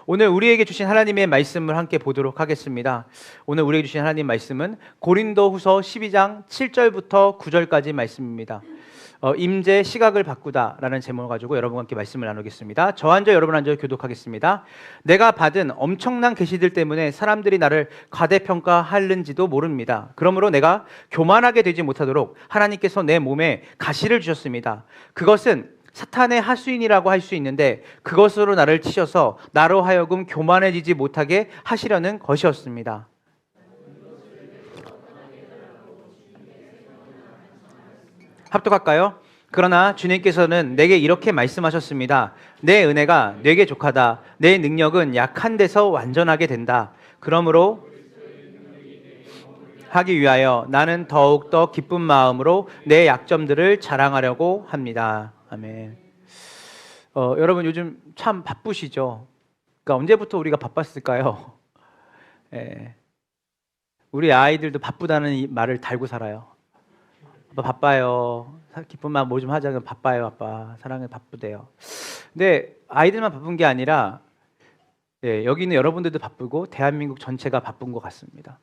오늘 우리에게 주신 하나님의 말씀을 함께 보도록 하겠습니다. 오늘 우리에게 주신 하나님 말씀은 고린도후서 12장 7절부터 9절까지 말씀입니다. 임재 시각을 바꾸다라는 제목을 가지고 여러분과 함께 말씀을 나누겠습니다. 저 한 절 여러분 한 절 교독하겠습니다. 내가 받은 엄청난 계시들 때문에 사람들이 나를 과대평가하는지도 모릅니다. 그러므로 내가 교만하게 되지 못하도록 하나님께서 내 몸에 가시를 주셨습니다. 그것은 사탄의 하수인이라고 할 수 있는데 그것으로 나를 치셔서 나로 하여금 교만해지지 못하게 하시려는 것이었습니다. 합독할까요? 그러나 주님께서는 내게 이렇게 말씀하셨습니다. 내 은혜가 내게 족하다. 내 능력은 약한 데서 완전하게 된다. 그러므로 하기 위하여 나는 더욱더 기쁜 마음으로 내 약점들을 자랑하려고 합니다. 아멘. 여러분 요즘 참 바쁘시죠? 그러니까 언제부터 우리가 바빴을까요? 우리 아이들도 바쁘다는 이 말을 달고 살아요. 아빠 바빠요. 기쁜 마음 뭐 좀 하자면 바빠요, 아빠. 사랑해 바쁘대요. 근데 아이들만 바쁜 게 아니라 여기 있는 여러분들도 바쁘고 대한민국 전체가 바쁜 것 같습니다.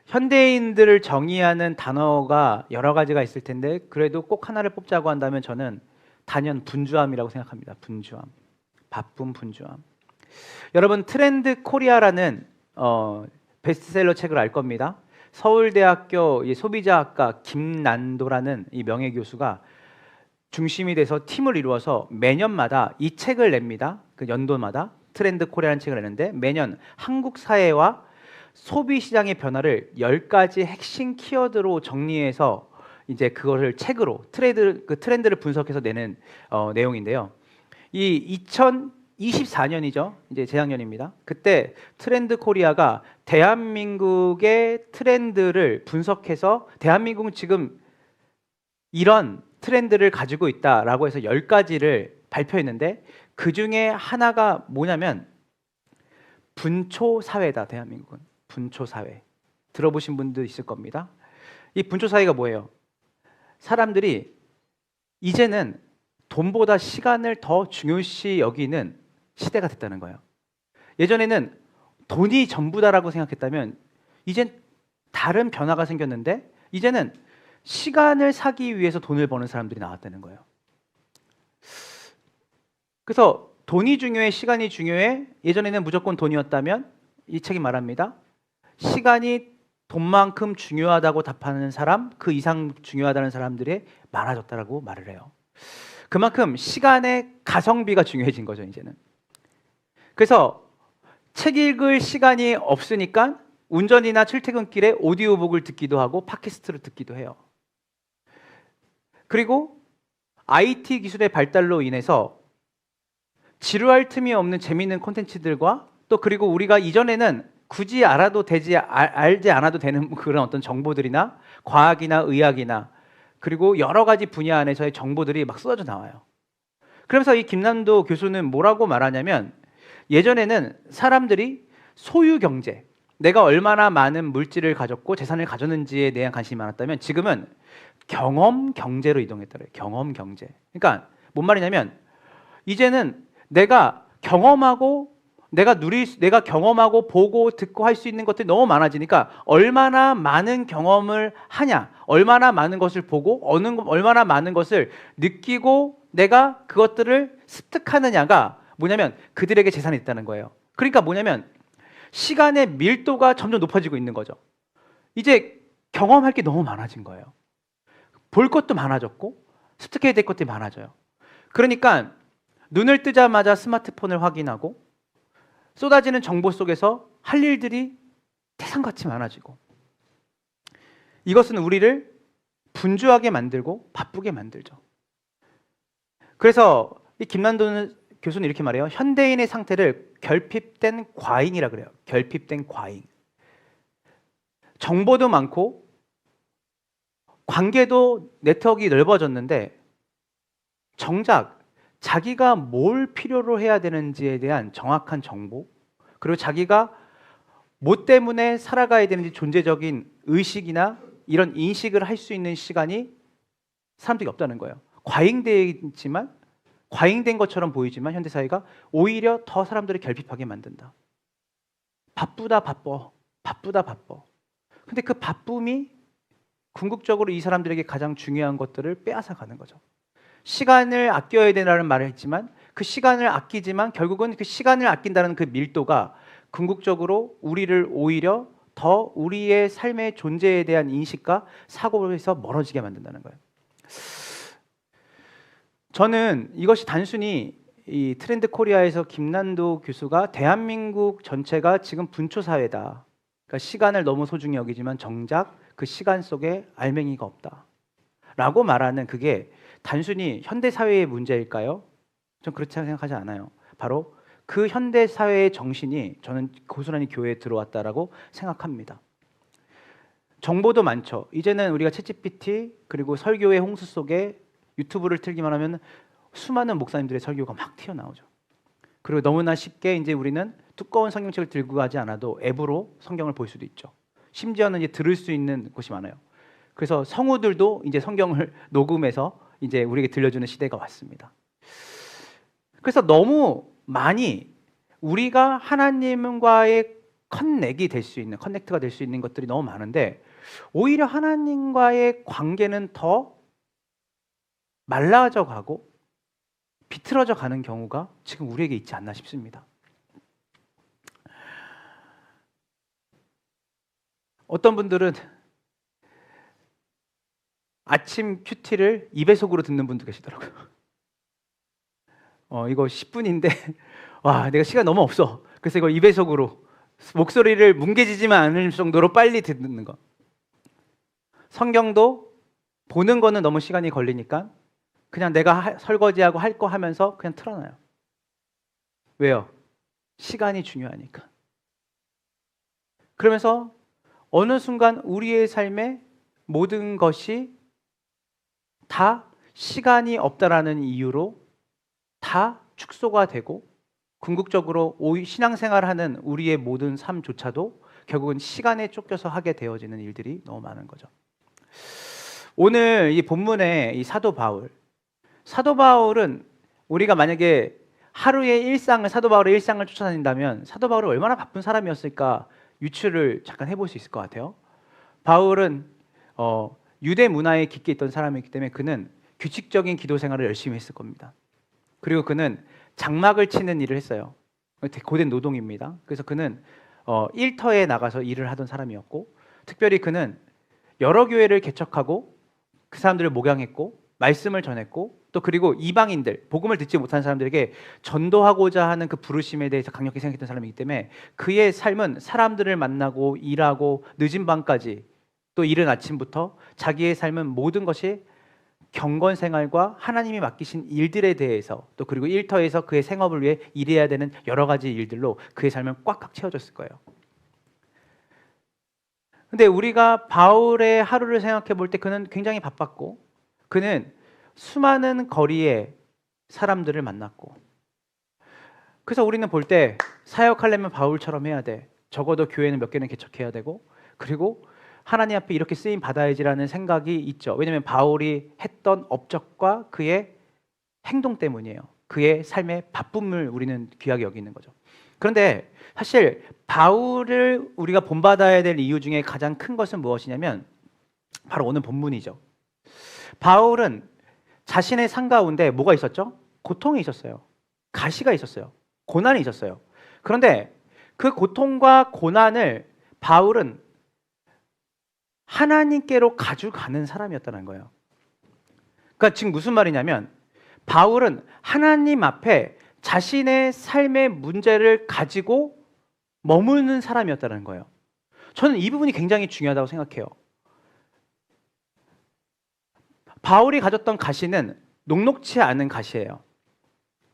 현대인들을 정의하는 단어가 여러 가지가 있을 텐데 그래도 꼭 하나를 뽑자고 한다면 저는 단연 분주함이라고 생각합니다. 분주함, 바쁨, 분주함. 여러분 트렌드 코리아라는 베스트셀러 책을 알 겁니다. 서울대학교 소비자학과 김난도라는 이 명예교수가 중심이 돼서 팀을 이루어서 매년마다 이 책을 냅니다. 그 연도마다 트렌드 코리아라는 책을 내는데 매년 한국 사회와 소비 시장의 변화를 10가지 핵심 키워드로 정리해서 이제 그거를 책으로 트렌드를 분석해서 내는 내용인데요. 이 2024년이죠. 이제 재작년입니다. 그때 트렌드 코리아가 대한민국의 트렌드를 분석해서 대한민국은 지금 이런 트렌드를 가지고 있다라고 해서 10가지를 발표했는데 그 중에 하나가 뭐냐면 분초 사회다. 대한민국은 분초 사회. 들어보신 분도 있을 겁니다. 이 분초 사회가 뭐예요? 사람들이 이제는 돈보다 시간을 더 중요시 여기는 시대가 됐다는 거예요. 예전에는 돈이 전부다라고 생각했다면 이젠 다른 변화가 생겼는데 이제는 시간을 사기 위해서 돈을 버는 사람들이 나왔다는 거예요. 그래서 돈이 중요해, 시간이 중요해. 예전에는 무조건 돈이었다면 이 책이 말합니다. 시간이 돈만큼 중요하다고 답하는 사람, 그 이상 중요하다는 사람들이 많아졌다라고 말을 해요. 그만큼 시간의 가성비가 중요해진 거죠, 이제는. 그래서 책 읽을 시간이 없으니까 운전이나 출퇴근길에 오디오북을 듣기도 하고 팟캐스트를 듣기도 해요. 그리고 IT 기술의 발달로 인해서 지루할 틈이 없는 재미있는 콘텐츠들과 또 그리고 우리가 이전에는 굳이 알지 않아도 되는 그런 어떤 정보들이나 과학이나 의학이나 그리고 여러 가지 분야 안에서의 정보들이 막 쏟아져 나와요. 그러면서 이 김난도 교수는 뭐라고 말하냐면 예전에는 사람들이 소유 경제, 내가 얼마나 많은 물질을 가졌고 재산을 가졌는지에 대한 관심이 많았다면 지금은 경험 경제로 이동했더래요. 경험 경제. 그러니까 뭔 말이냐면 이제는 내가 경험하고 보고 듣고 할 수 있는 것들이 너무 많아지니까 얼마나 많은 경험을 하냐, 얼마나 많은 것을 보고 얼마나 많은 것을 느끼고 내가 그것들을 습득하느냐가 뭐냐면 그들에게 재산이 있다는 거예요. 그러니까 뭐냐면 시간의 밀도가 점점 높아지고 있는 거죠. 이제 경험할 게 너무 많아진 거예요. 볼 것도 많아졌고 습득해야 될 것들이 많아져요. 그러니까 눈을 뜨자마자 스마트폰을 확인하고 쏟아지는 정보 속에서 할 일들이 태산같이 많아지고 이것은 우리를 분주하게 만들고 바쁘게 만들죠. 그래서 이 김난도 교수는 이렇게 말해요. 현대인의 상태를 결핍된 과잉이라 그래요. 결핍된 과잉. 정보도 많고 관계도 네트워크가 넓어졌는데 정작 자기가 뭘 필요로 해야 되는지에 대한 정확한 정보 그리고 자기가 뭐 때문에 살아가야 되는지 존재적인 의식이나 이런 인식을 할 수 있는 시간이 사람들이 없다는 거예요. 과잉되어 있지만 과잉된 것처럼 보이지만 현대사회가 오히려 더 사람들을 결핍하게 만든다. 바쁘다 바빠. 바쁘다 바빠. 근데 그 바쁨이 궁극적으로 이 사람들에게 가장 중요한 것들을 빼앗아가는 거죠. 시간을 아껴야 되라는 말을 했지만 그 시간을 아끼지만 결국은 그 시간을 아낀다는 그 밀도가 궁극적으로 우리를 오히려 더 우리의 삶의 존재에 대한 인식과 사고에서 멀어지게 만든다는 거예요. 저는 이것이 단순히 이 트렌드 코리아에서 김난도 교수가 대한민국 전체가 지금 분초 사회다. 그러니까 시간을 너무 소중히 여기지만 정작 그 시간 속에 알맹이가 없다. 라고 말하는 그게 단순히 현대 사회의 문제일까요? 전 그렇지 생각하지 않아요. 바로 그 현대 사회의 정신이 저는 고스란히 교회에 들어왔다라고 생각합니다. 정보도 많죠. 이제는 우리가 챗GPT 그리고 설교의 홍수 속에 유튜브를 틀기만 하면 수많은 목사님들의 설교가 막 튀어나오죠. 그리고 너무나 쉽게 이제 우리는 두꺼운 성경책을 들고 가지 않아도 앱으로 성경을 볼 수도 있죠. 심지어는 이제 들을 수 있는 곳이 많아요. 그래서 성우들도 이제 성경을 녹음해서 이제 우리에게 들려주는 시대가 왔습니다. 그래서 너무 많이 우리가 하나님과의 커넥이 될 수 있는, 커넥트가 될 수 있는 것들이 너무 많은데 오히려 하나님과의 관계는 더 말라져 가고 비틀어져 가는 경우가 지금 우리에게 있지 않나 싶습니다. 어떤 분들은 아침 큐티를 2배속으로 듣는 분도 계시더라고요. 이거 10분인데 와 내가 시간 너무 없어. 그래서 이거 2배속으로 목소리를 뭉개지지만 않을 정도로 빨리 듣는 거. 성경도 보는 거는 너무 시간이 걸리니까 그냥 내가 설거지하고 할 거 하면서 그냥 틀어놔요. 왜요? 시간이 중요하니까. 그러면서 어느 순간 우리의 삶에 모든 것이 다 시간이 없다라는 이유로 다 축소가 되고 궁극적으로 신앙생활하는 우리의 모든 삶조차도 결국은 시간에 쫓겨서 하게 되어지는 일들이 너무 많은 거죠. 오늘 이 본문에 이 사도 바울은 우리가 만약에 하루의 사도 바울의 일상을 쫓아다닌다면 사도 바울이 얼마나 바쁜 사람이었을까 유추를 잠깐 해볼 수 있을 것 같아요. 바울은 유대 문화에 깊게 있던 사람이기 때문에 그는 규칙적인 기도 생활을 열심히 했을 겁니다. 그리고 그는 장막을 치는 일을 했어요. 고된 노동입니다. 그래서 그는 일터에 나가서 일을 하던 사람이었고 특별히 그는 여러 교회를 개척하고 그 사람들을 목양했고 말씀을 전했고 또 그리고 이방인들, 복음을 듣지 못한 사람들에게 전도하고자 하는 그 부르심에 대해서 강력히 생각했던 사람이기 때문에 그의 삶은 사람들을 만나고 일하고 늦은 밤까지 또 이른 아침부터 자기의 삶은 모든 것이 경건 생활과 하나님이 맡기신 일들에 대해서 또 그리고 일터에서 그의 생업을 위해 일해야 되는 여러 가지 일들로 그의 삶은 꽉꽉 채워졌을 거예요. 근데 우리가 바울의 하루를 생각해 볼 때 그는 굉장히 바빴고 그는 수많은 거리에 사람들을 만났고 그래서 우리는 볼 때 사역하려면 바울처럼 해야 돼. 적어도 교회는 몇 개는 개척해야 되고 그리고 하나님 앞에 이렇게 쓰임 받아야지라는 생각이 있죠. 왜냐하면 바울이 했던 업적과 그의 행동 때문이에요. 그의 삶의 바쁨을 우리는 귀하게 여기는 거죠. 그런데 사실 바울을 우리가 본받아야 될 이유 중에 가장 큰 것은 무엇이냐면 바로 오늘 본문이죠. 바울은 자신의 삶 가운데 뭐가 있었죠? 고통이 있었어요. 가시가 있었어요. 고난이 있었어요. 그런데 그 고통과 고난을 바울은 하나님께로 가져가는 사람이었다는 거예요. 그러니까 지금 무슨 말이냐면 바울은 하나님 앞에 자신의 삶의 문제를 가지고 머무는 사람이었다는 거예요. 저는 이 부분이 굉장히 중요하다고 생각해요. 바울이 가졌던 가시는 녹록치 않은 가시예요.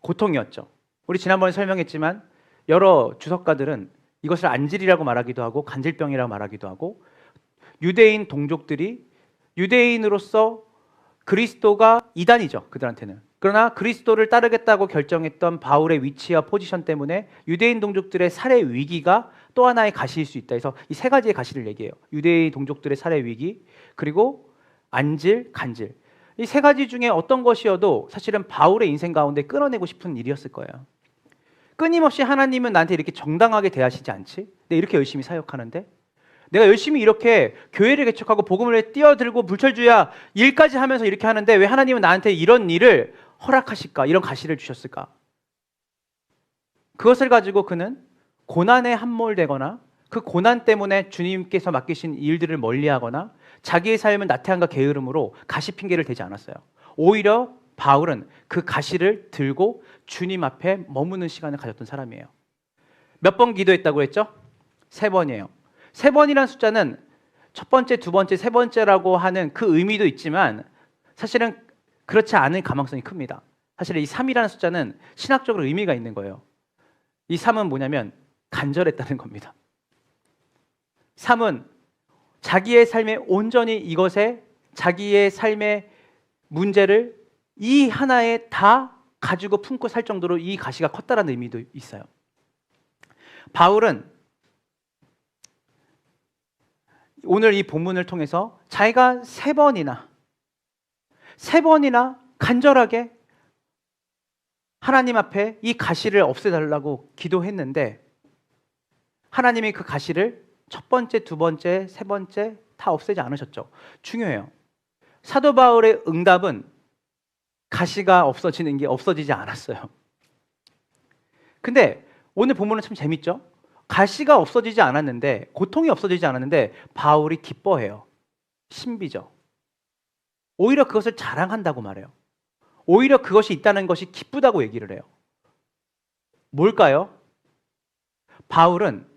고통이었죠. 우리 지난번에 설명했지만 여러 주석가들은 이것을 안질이라고 말하기도 하고 간질병이라고 말하기도 하고 유대인 동족들이 유대인으로서 그리스도가 이단이죠. 그들한테는. 그러나 그리스도를 따르겠다고 결정했던 바울의 위치와 포지션 때문에 유대인 동족들의 살해 위기가 또 하나의 가시일 수 있다 해서 이 세 가지의 가시를 얘기해요. 유대인 동족들의 살해 위기 그리고 안질, 간질. 이 세 가지 중에 어떤 것이어도 사실은 바울의 인생 가운데 끌어내고 싶은 일이었을 거예요. 끊임없이 하나님은 나한테 이렇게 정당하게 대하시지 않지? 내가 이렇게 열심히 사역하는데? 내가 열심히 이렇게 교회를 개척하고 복음을 뛰어들고 불철주야 일까지 하면서 이렇게 하는데 왜 하나님은 나한테 이런 일을 허락하실까? 이런 가시를 주셨을까? 그것을 가지고 그는 고난에 함몰되거나 그 고난 때문에 주님께서 맡기신 일들을 멀리하거나 자기의 삶은 나태함과 게으름으로 가시 핑계를 대지 않았어요. 오히려 바울은 그 가시를 들고 주님 앞에 머무는 시간을 가졌던 사람이에요. 몇 번 기도했다고 했죠? 3번이에요. 3번이라는 숫자는 첫 번째, 두 번째, 세 번째라고 하는 그 의미도 있지만 사실은 그렇지 않은 가망성이 큽니다. 사실 이 3이라는 숫자는 신학적으로 의미가 있는 거예요. 이 3은 뭐냐면 간절했다는 겁니다. 3은 자기의 삶에 온전히 이것에 자기의 삶의 문제를 이 하나에 다 가지고 품고 살 정도로 이 가시가 컸다는 의미도 있어요. 바울은 오늘 이 본문을 통해서 자기가 3번이나 간절하게 하나님 앞에 이 가시를 없애달라고 기도했는데 하나님이 그 가시를 첫 번째, 두 번째, 세 번째 다 없애지 않으셨죠. 중요해요. 사도 바울의 응답은 가시가 없어지는 게 없어지지 않았어요. 근데 오늘 본문은 참 재밌죠. 가시가 없어지지 않았는데, 고통이 없어지지 않았는데 바울이 기뻐해요. 신비죠. 오히려 그것을 자랑한다고 말해요. 오히려 그것이 있다는 것이 기쁘다고 얘기를 해요. 뭘까요? 바울은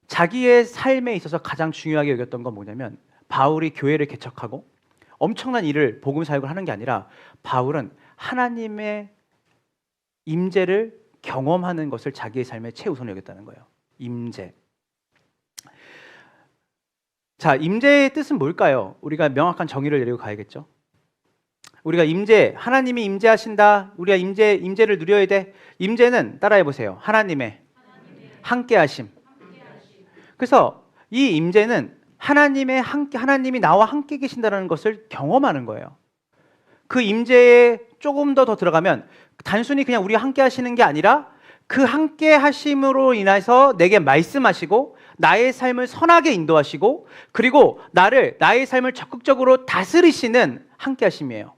자기의 삶에 있어서 가장 중요하게 여겼던 건 뭐냐면 바울이 교회를 개척하고 엄청난 일을 복음 사역을 하는 게 아니라 바울은 하나님의 임재를 경험하는 것을 자기의 삶에 최우선으로 여겼다는 거예요. 임재. 자, 임재의 뜻은 뭘까요? 우리가 명확한 정의를 내리고 가야겠죠. 우리가 임재, 하나님이 임재하신다. 우리가 임재를 누려야 돼. 임재는 따라해 보세요. 하나님의 함께하심. 그래서 이 임재는 하나님이 나와 함께 계신다는 것을 경험하는 거예요. 그 임재에 조금 더 들어가면 단순히 그냥 우리가 함께 하시는 게 아니라 그 함께 하심으로 인해서 내게 말씀하시고 나의 삶을 선하게 인도하시고 그리고 나의 삶을 적극적으로 다스리시는 함께 하심이에요.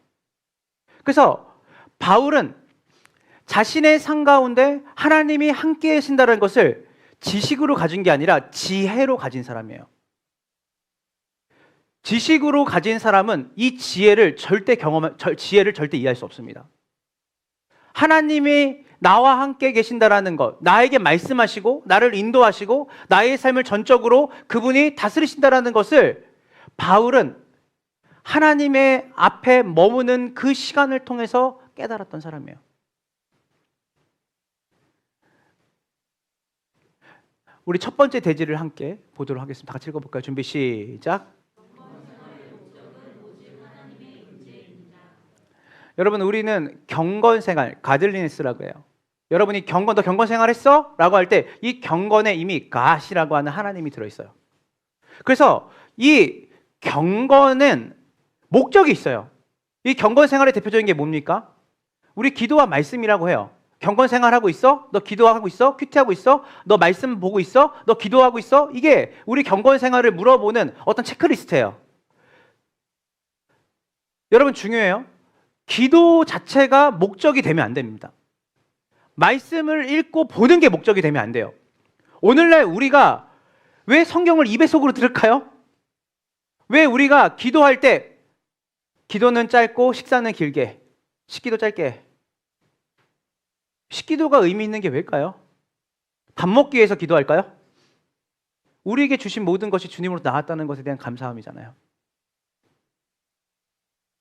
그래서 바울은 자신의 삶 가운데 하나님이 함께 하신다는 것을 지식으로 가진 게 아니라 지혜로 가진 사람이에요. 지식으로 가진 사람은 이 지혜를 절대 이해할 수 없습니다. 하나님이 나와 함께 계신다라는 것, 나에게 말씀하시고 나를 인도하시고 나의 삶을 전적으로 그분이 다스리신다라는 것을 바울은 하나님의 앞에 머무는 그 시간을 통해서 깨달았던 사람이에요. 우리 첫 번째 대지를 함께 보도록 하겠습니다. 같이 읽어볼까요? 준비 시작. 여러분, 우리는 경건생활, 가들리니스라고 해요. 여러분이 너 경건생활 했어? 라고 할 때 이 경건에 이미 갓이라고 하는 하나님이 들어있어요. 그래서 이 경건은 목적이 있어요. 이 경건생활의 대표적인 게 뭡니까? 우리 기도와 말씀이라고 해요. 경건생활하고 있어? 너 기도하고 있어? 큐티하고 있어? 너 말씀 보고 있어? 너 기도하고 있어? 이게 우리 경건생활을 물어보는 어떤 체크리스트예요. 여러분, 중요해요. 기도 자체가 목적이 되면 안 됩니다. 말씀을 읽고 보는 게 목적이 되면 안 돼요. 오늘날 우리가 왜 성경을 입에 속으로 들을까요? 왜 우리가 기도할 때 기도는 짧고 식사는 길게, 식기도 짧게. 식기도가 의미 있는 게 왜일까요? 밥 먹기 위해서 기도할까요? 우리에게 주신 모든 것이 주님으로 나왔다는 것에 대한 감사함이잖아요.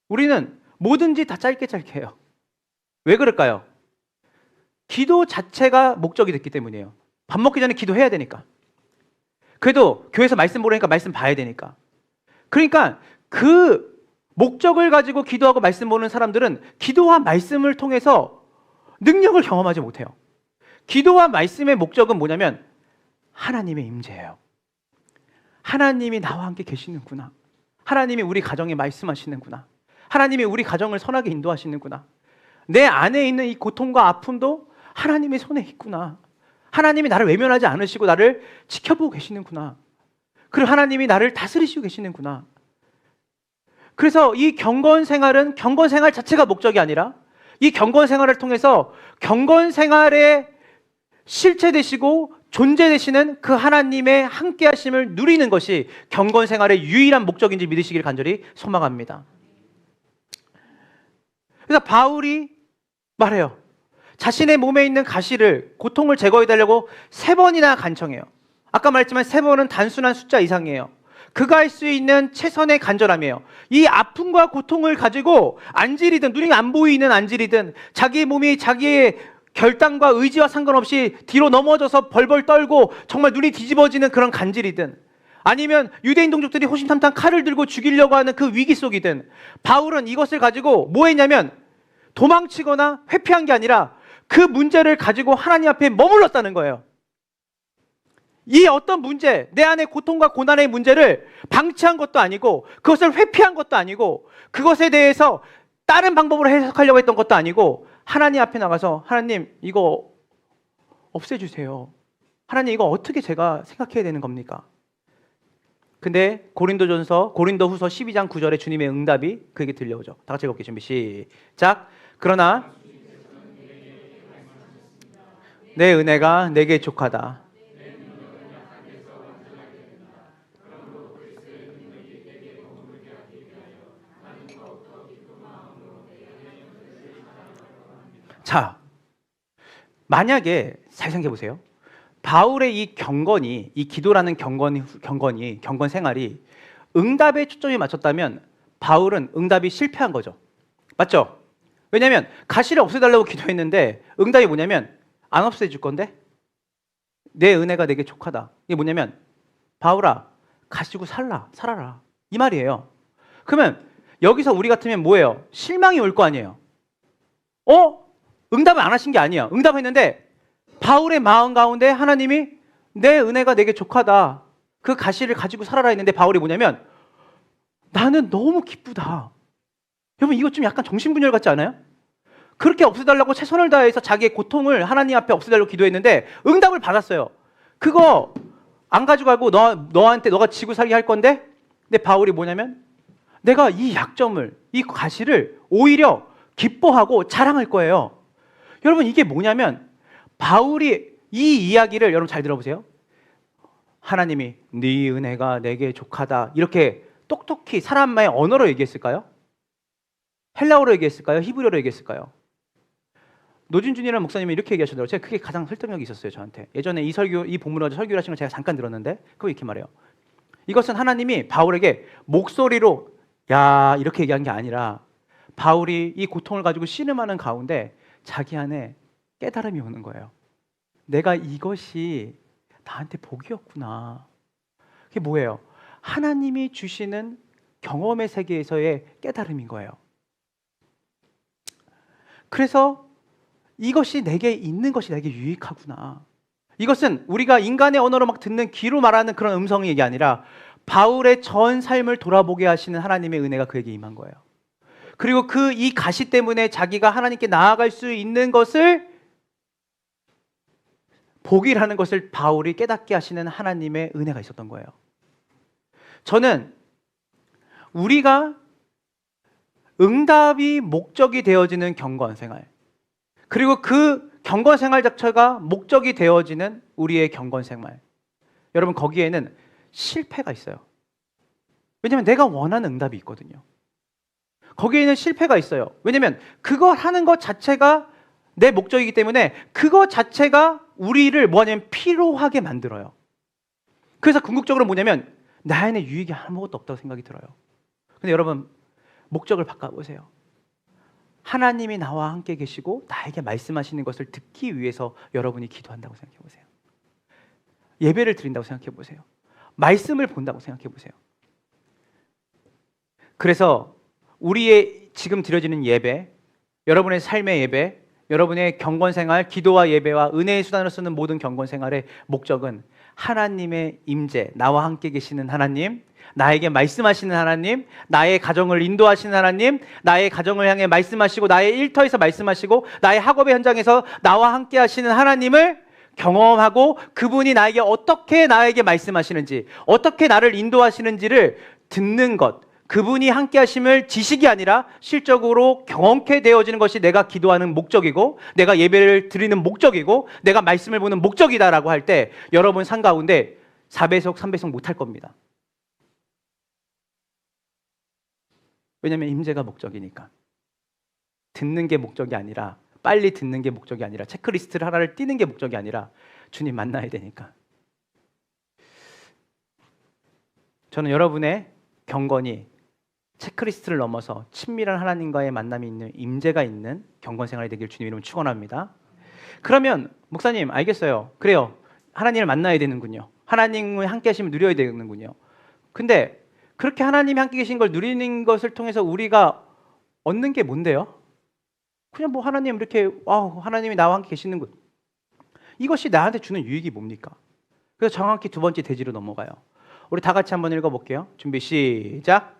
우리는 뭐든지 다 짧게 해요. 왜 그럴까요? 기도 자체가 목적이 됐기 때문이에요. 밥 먹기 전에 기도해야 되니까. 그래도 교회에서 말씀 보려니까 말씀 봐야 되니까. 그러니까 그 목적을 가지고 기도하고 말씀 보는 사람들은 기도와 말씀을 통해서 능력을 경험하지 못해요. 기도와 말씀의 목적은 뭐냐면 하나님의 임재예요. 하나님이 나와 함께 계시는구나. 하나님이 우리 가정에 말씀하시는구나. 하나님이 우리 가정을 선하게 인도하시는구나. 내 안에 있는 이 고통과 아픔도 하나님의 손에 있구나. 하나님이 나를 외면하지 않으시고 나를 지켜보고 계시는구나. 그리고 하나님이 나를 다스리시고 계시는구나. 그래서 이 경건 생활은 경건 생활 자체가 목적이 아니라 이 경건 생활을 통해서 경건 생활에 실체되시고 존재되시는 그 하나님의 함께하심을 누리는 것이 경건 생활의 유일한 목적인지 믿으시길 간절히 소망합니다. 그래서 바울이 말해요. 자신의 몸에 있는 가시를, 고통을 제거해달라고 3번이나 간청해요. 아까 말했지만 3번은 단순한 숫자 이상이에요. 그가 할 수 있는 최선의 간절함이에요. 이 아픔과 고통을 가지고 안질이든, 눈이 안 보이는 안질이든, 자기의 몸이 자기의 결단과 의지와 상관없이 뒤로 넘어져서 벌벌 떨고 정말 눈이 뒤집어지는 그런 간질이든, 아니면 유대인 동족들이 호심탐탐 칼을 들고 죽이려고 하는 그 위기 속이든, 바울은 이것을 가지고 뭐 했냐면 도망치거나 회피한 게 아니라 그 문제를 가지고 하나님 앞에 머물렀다는 거예요. 이 어떤 문제, 내 안에 고통과 고난의 문제를 방치한 것도 아니고, 그것을 회피한 것도 아니고, 그것에 대해서 다른 방법으로 해석하려고 했던 것도 아니고, 하나님 앞에 나가서 하나님 이거 없애주세요. 하나님 이거 어떻게 제가 생각해야 되는 겁니까? 근데 고린도후서 12장 9절에 주님의 응답이 그에게 들려오죠. 다 같이 읽어볼게요. 준비 시작. 그러나 내 은혜가 내게 족하다. 자, 만약에 잘 생각해 보세요. 바울의 이 경건이, 이 기도라는 경건 생활이 응답에 초점이 맞췄다면 바울은 응답이 실패한 거죠. 맞죠? 왜냐하면 가시를 없애달라고 기도했는데 응답이 뭐냐면 안 없애줄 건데 내 은혜가 내게 족하다. 이게 뭐냐면 바울아 가시고 살아라 이 말이에요. 그러면 여기서 우리 같으면 뭐예요? 실망이 올 거 아니에요. 응답을 안 하신 게 아니에요. 응답했는데 바울의 마음 가운데 하나님이 내 은혜가 내게 족하다. 그 가시를 가지고 살아라 했는데 바울이 뭐냐면 나는 너무 기쁘다. 여러분 이거 좀 약간 정신분열 같지 않아요? 그렇게 없애달라고 최선을 다해서 자기의 고통을 하나님 앞에 없애달라고 기도했는데 응답을 받았어요. 그거 안 가져가고 너한테 너가 지고 살게 할 건데, 근데 바울이 뭐냐면 내가 이 약점을, 이 가시를 오히려 기뻐하고 자랑할 거예요. 여러분 이게 뭐냐면 바울이 이 이야기를 여러분 잘 들어보세요. 하나님이 네 은혜가 내게 족하다 이렇게 똑똑히 사람의 언어로 얘기했을까요? 헬라어로 얘기했을까요? 히브리어로 얘기했을까요? 노진준이라는 목사님이 이렇게 얘기하시더라고요. 제가 그게 가장 설득력이 있었어요. 저한테 예전에 이 본문으로 설교를 하신 걸 제가 잠깐 들었는데 그거 이렇게 말해요. 이것은 하나님이 바울에게 목소리로 야 이렇게 얘기한 게 아니라 바울이 이 고통을 가지고 씨름하는 가운데 자기 안에 깨달음이 오는 거예요. 내가 이것이 나한테 복이었구나. 그게 뭐예요? 하나님이 주시는 경험의 세계에서의 깨달음인 거예요. 그래서 이것이 내게 있는 것이 내게 유익하구나. 이것은 우리가 인간의 언어로 막 듣는 귀로 말하는 그런 음성의 얘기 아니라 바울의 전 삶을 돌아보게 하시는 하나님의 은혜가 그에게 임한 거예요. 그리고 이 가시 때문에 자기가 하나님께 나아갈 수 있는 것을 복이라는 것을 바울이 깨닫게 하시는 하나님의 은혜가 있었던 거예요. 저는 우리가 응답이 목적이 되어지는 경건생활, 그리고 그 경건생활 자체가 목적이 되어지는 우리의 경건생활, 여러분 거기에는 실패가 있어요. 왜냐하면 내가 원하는 응답이 있거든요. 거기에는 실패가 있어요. 왜냐하면 그걸 하는 것 자체가 내 목적이기 때문에 그것 자체가 우리를 뭐냐면 피로하게 만들어요. 그래서 궁극적으로 뭐냐면 나 안에 유익이 아무것도 없다고 생각이 들어요. 근데 여러분 목적을 바꿔보세요. 하나님이 나와 함께 계시고 나에게 말씀하시는 것을 듣기 위해서 여러분이 기도한다고 생각해 보세요. 예배를 드린다고 생각해 보세요. 말씀을 본다고 생각해 보세요. 그래서 우리의 지금 드려지는 예배, 여러분의 삶의 예배, 여러분의 경건생활, 기도와 예배와 은혜의 수단으로 쓰는 모든 경건생활의 목적은 하나님의 임재, 나와 함께 계시는 하나님, 나에게 말씀하시는 하나님, 나의 가정을 인도하시는 하나님, 나의 가정을 향해 말씀하시고 나의 일터에서 말씀하시고 나의 학업의 현장에서 나와 함께 하시는 하나님을 경험하고 그분이 나에게 말씀하시는지, 어떻게 나를 인도하시는지를 듣는 것, 그분이 함께 하심을 지식이 아니라 실적으로 경험케 되어지는 것이 내가 기도하는 목적이고 내가 예배를 드리는 목적이고 내가 말씀을 보는 목적이다라고 할 때 여러분 삶 가운데 4배속, 3배속 못할 겁니다. 왜냐하면 임재가 목적이니까. 듣는 게 목적이 아니라, 빨리 듣는 게 목적이 아니라, 체크리스트를 하나를 띄는 게 목적이 아니라 주님 만나야 되니까. 저는 여러분의 경건이 체크리스트를 넘어서 친밀한 하나님과의 만남이 있는 임재가 있는 경건 생활이 되길 주님 이름으로 축원합니다. 그러면 목사님 알겠어요. 그래요. 하나님을 만나야 되는군요. 하나님을 함께 하시면 누려야 되는군요. 근데 그렇게 하나님이 함께 계신 걸 누리는 것을 통해서 우리가 얻는 게 뭔데요? 그냥 뭐 하나님 이렇게 하나님이 나와 함께 계시는군. 이것이 나한테 주는 유익이 뭡니까? 그래서 정확히 두 번째 대지로 넘어가요. 우리 다 같이 한번 읽어볼게요. 준비 시작.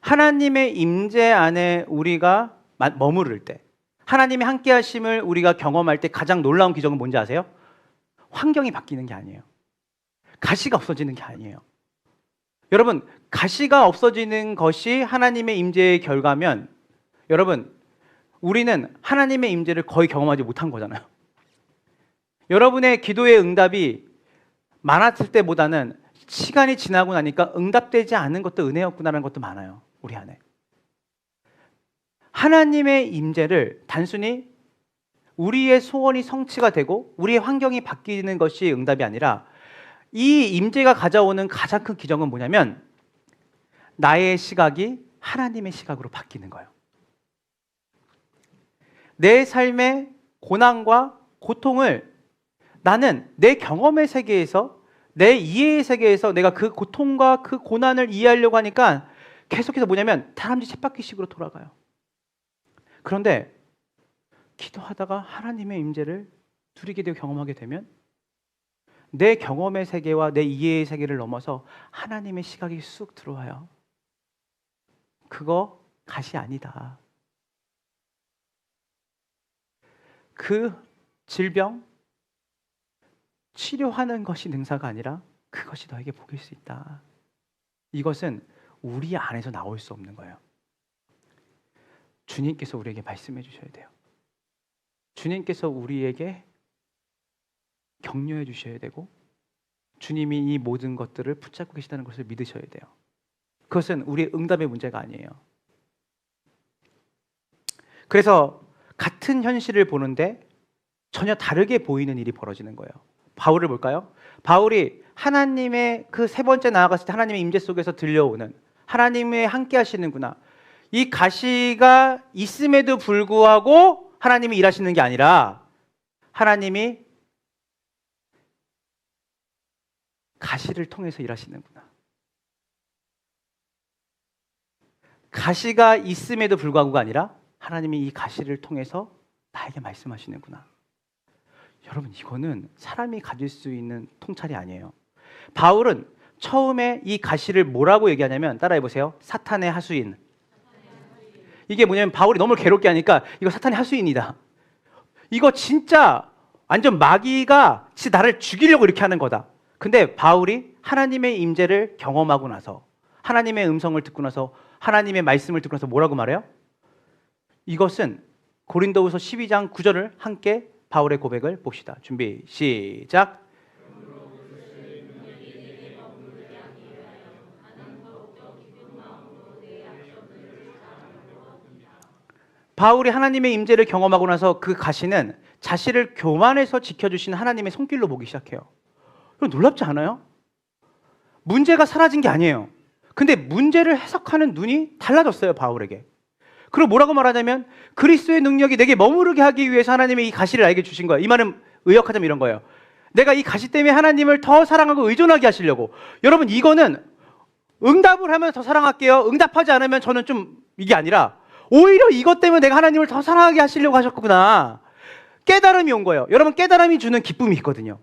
하나님의 임재 안에 우리가 머무를 때, 하나님이 함께 하심을 우리가 경험할 때 가장 놀라운 기적은 뭔지 아세요? 환경이 바뀌는 게 아니에요. 가시가 없어지는 게 아니에요. 여러분, 가시가 없어지는 것이 하나님의 임재의 결과면 여러분, 우리는 하나님의 임재를 거의 경험하지 못한 거잖아요. 여러분의 기도의 응답이 많았을 때보다는 시간이 지나고 나니까 응답되지 않은 것도 은혜였구나라는 것도 많아요. 우리 안에. 하나님의 임재를 단순히 우리의 소원이 성취가 되고 우리의 환경이 바뀌는 것이 응답이 아니라 이 임재가 가져오는 가장 큰 기적은 뭐냐면 나의 시각이 하나님의 시각으로 바뀌는 거예요. 내 삶의 고난과 고통을 나는 내 경험의 세계에서 내 이해의 세계에서 내가 그 고통과 그 고난을 이해하려고 하니까 계속해서 뭐냐면 다람쥐 쳇바퀴식으로 돌아가요. 그런데 기도하다가 하나님의 임재를 누리게 되고 경험하게 되면 내 경험의 세계와 내 이해의 세계를 넘어서 하나님의 시각이 쑥 들어와요. 그거 가시 아니다. 그 질병 치료하는 것이 능사가 아니라 그것이 너에게 복일 수 있다. 이것은 우리 안에서 나올 수 없는 거예요. 주님께서 우리에게 말씀해 주셔야 돼요. 주님께서 우리에게 격려해 주셔야 되고 주님이 이 모든 것들을 붙잡고 계시다는 것을 믿으셔야 돼요. 그것은 우리의 응답의 문제가 아니에요. 그래서 같은 현실을 보는데 전혀 다르게 보이는 일이 벌어지는 거예요. 바울을 볼까요? 바울이 하나님의 그 세 번째 나아갔을 때 하나님의 임재 속에서 들려오는 하나님의 함께 하시는구나. 이 가시가 있음에도 불구하고 하나님이 일하시는 게 아니라 하나님이 가시를 통해서 일하시는구나. 가시가 있음에도 불구하고가 아니라 하나님이 이 가시를 통해서 나에게 말씀하시는구나. 여러분, 이거는 사람이 가질 수 있는 통찰이 아니에요. 바울은 처음에 이 가시를 뭐라고 얘기하냐면 따라해 보세요. 사탄의 하수인. 이게 뭐냐면 바울이 너무 괴롭게 하니까 이거 사탄의 하수인이다. 이거 진짜 완전 마귀가 진짜 나를 죽이려고 이렇게 하는 거다. 근데 바울이 하나님의 임재를 경험하고 나서 하나님의 음성을 듣고 나서 하나님의 말씀을 듣고 나서 뭐라고 말해요? 이것은 고린도후서 12장 9절을 함께 바울의 고백을 봅시다. 준비 시작. 바울이 하나님의 임재를 경험하고 나서 그 가시는 자신을 교만해서 지켜주시는 하나님의 손길로 보기 시작해요. 놀랍지 않아요? 문제가 사라진 게 아니에요. 근데 문제를 해석하는 눈이 달라졌어요, 바울에게. 그리고 뭐라고 말하냐면 그리스도의 능력이 내게 머무르게 하기 위해서 하나님이 이 가시를 알게 주신 거예요. 이 말은 의역하자면 이런 거예요. 내가 이 가시 때문에 하나님을 더 사랑하고 의존하게 하시려고. 여러분, 이거는 응답을 하면 더 사랑할게요, 응답하지 않으면 저는 좀 이게 아니라 오히려 이것 때문에 내가 하나님을 더 사랑하게 하시려고 하셨구나. 깨달음이 온 거예요. 여러분, 깨달음이 주는 기쁨이 있거든요.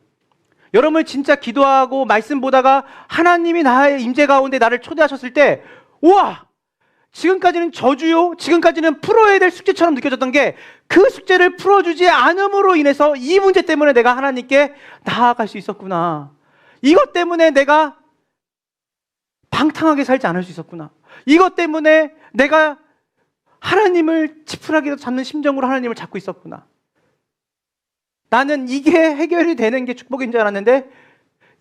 여러분 진짜 기도하고 말씀 보다가 하나님이 나의 임재 가운데 나를 초대하셨을 때 우와! 지금까지는 저주요, 지금까지는 풀어야 될 숙제처럼 느껴졌던 게 그 숙제를 풀어주지 않음으로 인해서 이 문제 때문에 내가 하나님께 나아갈 수 있었구나. 이것 때문에 내가 방탕하게 살지 않을 수 있었구나. 이것 때문에 내가 하나님을 지푸라기로 잡는 심정으로 하나님을 잡고 있었구나. 나는 이게 해결이 되는 게 축복인 줄 알았는데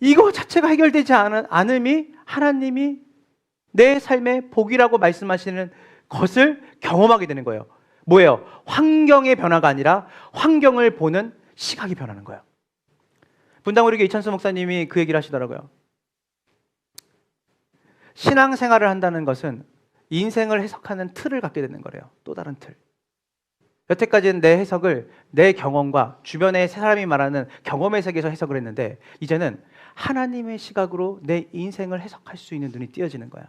이거 자체가 해결되지 않음이 하나님이 내 삶의 복이라고 말씀하시는 것을 경험하게 되는 거예요. 뭐예요? 환경의 변화가 아니라 환경을 보는 시각이 변하는 거예요. 분당우리교회 이찬수 목사님이 그 얘기를 하시더라고요. 신앙생활을 한다는 것은 인생을 해석하는 틀을 갖게 되는 거래요. 또 다른 틀. 여태까지는 내 해석을 내 경험과 주변의 사람이 말하는 경험의 세계에서 해석을 했는데 이제는 하나님의 시각으로 내 인생을 해석할 수 있는 눈이 띄어지는 거야.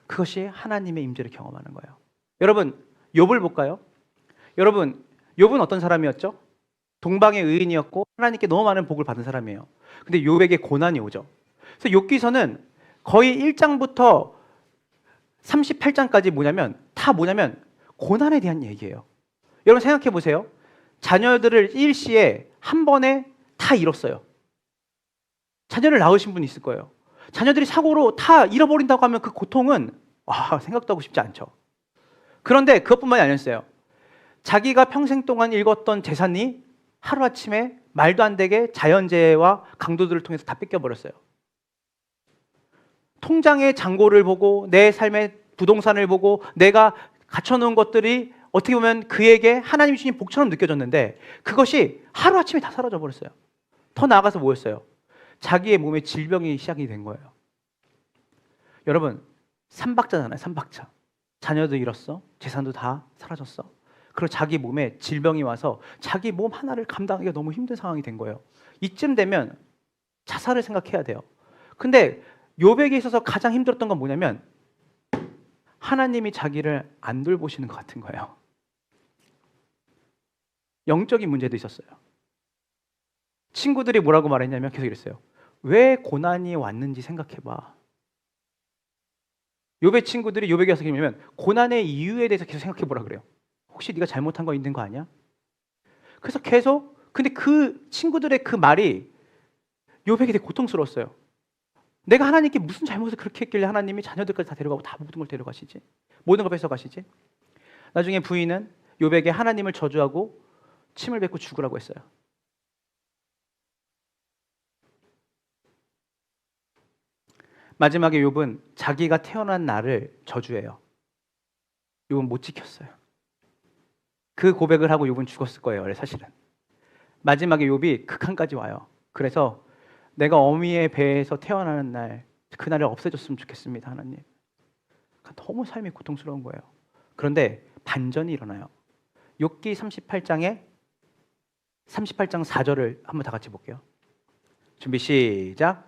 그것이 하나님의 임재를 경험하는 거예요. 여러분, 욥을 볼까요? 여러분, 욥은 어떤 사람이었죠? 동방의 의인이었고 하나님께 너무 많은 복을 받은 사람이에요. 근데 욥에게 고난이 오죠. 그래서 욥기서는 거의 1장부터 38장까지 뭐냐면 고난에 대한 얘기예요. 여러분 생각해 보세요. 자녀들을 일시에 한 번에 다 잃었어요. 자녀를 낳으신 분이 있을 거예요. 자녀들이 사고로 다 잃어버린다고 하면 그 고통은 생각도 하고 싶지 않죠. 그런데 그것뿐만이 아니었어요. 자기가 평생 동안 읽었던 재산이 하루아침에 말도 안 되게 자연재해와 강도들을 통해서 다 뺏겨버렸어요. 통장의 잔고를 보고 내 삶의 부동산을 보고 내가 갖춰놓은 것들이 어떻게 보면 그에게 하나님이 주신 복처럼 느껴졌는데 그것이 하루아침에 다 사라져버렸어요. 더 나아가서 뭐였어요? 자기의 몸에 질병이 시작이 된 거예요. 여러분, 삼박자잖아요. 삼박자. 자녀도 잃었어. 재산도 다 사라졌어. 그리고 자기 몸에 질병이 와서 자기 몸 하나를 감당하기가 너무 힘든 상황이 된 거예요. 이쯤 되면 자살을 생각해야 돼요. 근데 욥에게 있어서 가장 힘들었던 건 뭐냐면 하나님이 자기를 안 돌보시는 것 같은 거예요. 영적인 문제도 있었어요. 친구들이 뭐라고 말했냐면 계속 이랬어요. 왜 고난이 왔는지 생각해봐. 욥의 친구들이 욥에게 와서 그러면 고난의 이유에 대해서 계속 생각해보라 그래요. 혹시 네가 잘못한 거 있는 거 아니야? 그래서 계속 근데 그 친구들의 그 말이 욥에게 되게 고통스러웠어요. 내가 하나님께 무슨 잘못을 그렇게 했길래 하나님이 자녀들까지 다 데려가고 다 모든 걸 데려가시지? 모든 걸 뺏어가시지? 나중에 부인은 욥에게 하나님을 저주하고 침을 뱉고 죽으라고 했어요. 마지막에 욥은 자기가 태어난 날을 저주해요. 욥은 못 지켰어요. 그 고백을 하고 욥은 죽었을 거예요. 사실은. 마지막에 욥이 극한까지 와요. 그래서 내가 어미의 배에서 태어나는 날 그날을 없애줬으면 좋겠습니다. 하나님. 너무 삶이 고통스러운 거예요. 그런데 반전이 일어나요. 욥기 38장 4절을 한번 다 같이 볼게요. 준비 시작.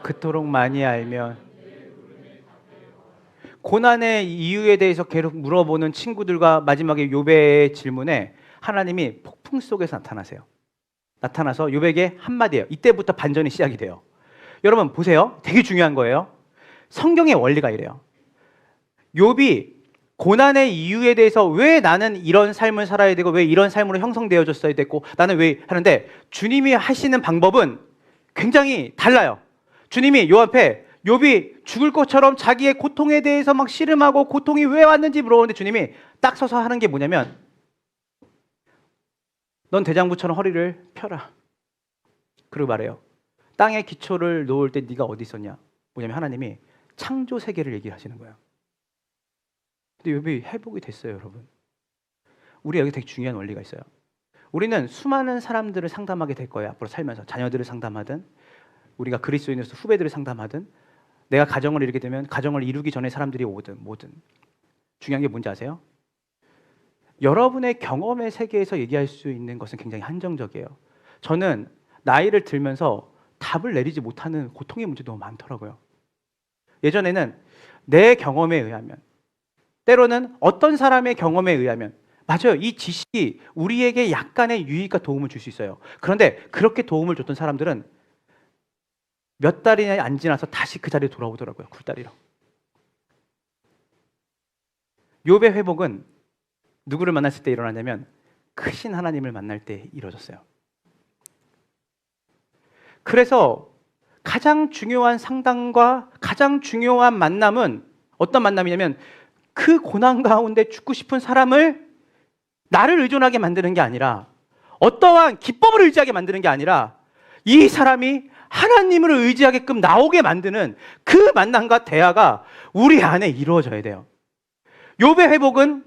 그토록 많이 알면 고난의 이유에 대해서 계속 물어보는 친구들과 마지막에 욥의 질문에 하나님이 폭풍 속에서 나타나세요. 나타나서 욥에게 한마디예요. 이때부터 반전이 시작이 돼요. 여러분 보세요. 되게 중요한 거예요. 성경의 원리가 이래요. 욥이 고난의 이유에 대해서 왜 나는 이런 삶을 살아야 되고 왜 이런 삶으로 형성되어졌어야 됐고 나는 왜 하는데 주님이 하시는 방법은 굉장히 달라요. 주님이 요 앞에 욥이 죽을 것처럼 자기의 고통에 대해서 막 씨름하고 고통이 왜 왔는지 물어보는데 주님이 딱 서서 하는 게 뭐냐면 넌 대장부처럼 허리를 펴라. 그리고 말해요. 땅에 기초를 놓을 때 네가 어디 있었냐? 뭐냐면 하나님이 창조 세계를 얘기를 하시는 거예요. 근데 욥이 회복이 됐어요, 여러분. 우리 여기 되게 중요한 원리가 있어요. 우리는 수많은 사람들을 상담하게 될 거예요. 앞으로 살면서 자녀들을 상담하든 우리가 그리스도인으로서 후배들을 상담하든 내가 가정을 이루게 되면 가정을 이루기 전에 사람들이 오든 뭐든 중요한 게 뭔지 아세요? 여러분의 경험의 세계에서 얘기할 수 있는 것은 굉장히 한정적이에요. 저는 나이를 들면서 답을 내리지 못하는 고통의 문제도 너무 많더라고요. 예전에는 내 경험에 의하면 때로는 어떤 사람의 경험에 의하면 맞아요. 이 지식이 우리에게 약간의 유익과 도움을 줄 수 있어요. 그런데 그렇게 도움을 줬던 사람들은 몇 달이나 안 지나서 다시 그 자리에 돌아오더라고요. 굴다리로. 욥의 회복은 누구를 만났을 때 일어나냐면 크신 하나님을 만날 때 이루어졌어요. 그래서 가장 중요한 상담과 가장 중요한 만남은 어떤 만남이냐면 그 고난 가운데 죽고 싶은 사람을 나를 의존하게 만드는 게 아니라 어떠한 기법을 의지하게 만드는 게 아니라 이 사람이 하나님을 의지하게끔 나오게 만드는 그 만남과 대화가 우리 안에 이루어져야 돼요. 욥의 회복은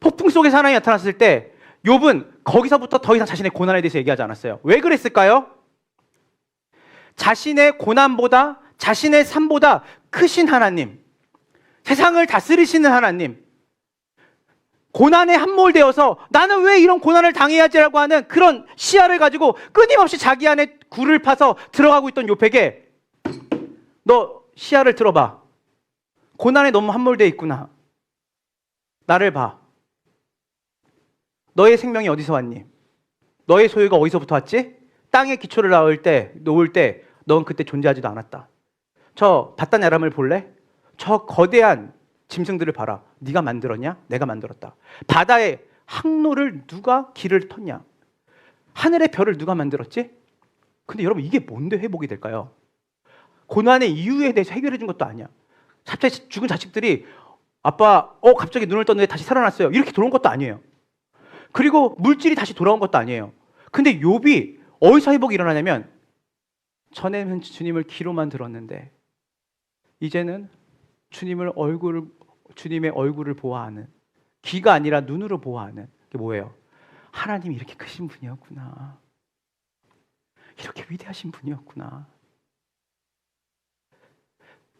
폭풍 속에서 하나님이 나타났을 때 욥은 거기서부터 더 이상 자신의 고난에 대해서 얘기하지 않았어요. 왜 그랬을까요? 자신의 고난보다 자신의 삶보다 크신 하나님, 세상을 다스리시는 하나님, 고난에 함몰되어서 나는 왜 이런 고난을 당해야지라고 하는 그런 시야를 가지고 끊임없이 자기 안에 굴을 파서 들어가고 있던 욥에게 너 시야를 들어봐. 고난에 너무 함몰되어 있구나. 나를 봐. 너의 생명이 어디서 왔니? 너의 소유가 어디서부터 왔지? 땅의 기초를 놓을 때 넌 그때 존재하지도 않았다. 저 바단 야람을 볼래? 저 거대한 짐승들을 봐라. 네가 만들었냐? 내가 만들었다. 바다의 항로를 누가 길을 텄냐? 하늘의 별을 누가 만들었지? 근데 여러분 이게 뭔데 회복이 될까요? 고난의 이유에 대해서 해결해 준 것도 아니야. 갑자기 죽은 자식들이 아빠 갑자기 눈을 떴는데 다시 살아났어요. 이렇게 돌아온 것도 아니에요. 그리고 물질이 다시 돌아온 것도 아니에요. 근데 욥이 어디서 회복이 일어나냐면 전에는 주님을 귀로만 들었는데 이제는 주님의 얼굴을 보아하는, 귀가 아니라 눈으로 보아하는 게 뭐예요? 하나님이 이렇게 크신 분이었구나. 이렇게 위대하신 분이었구나.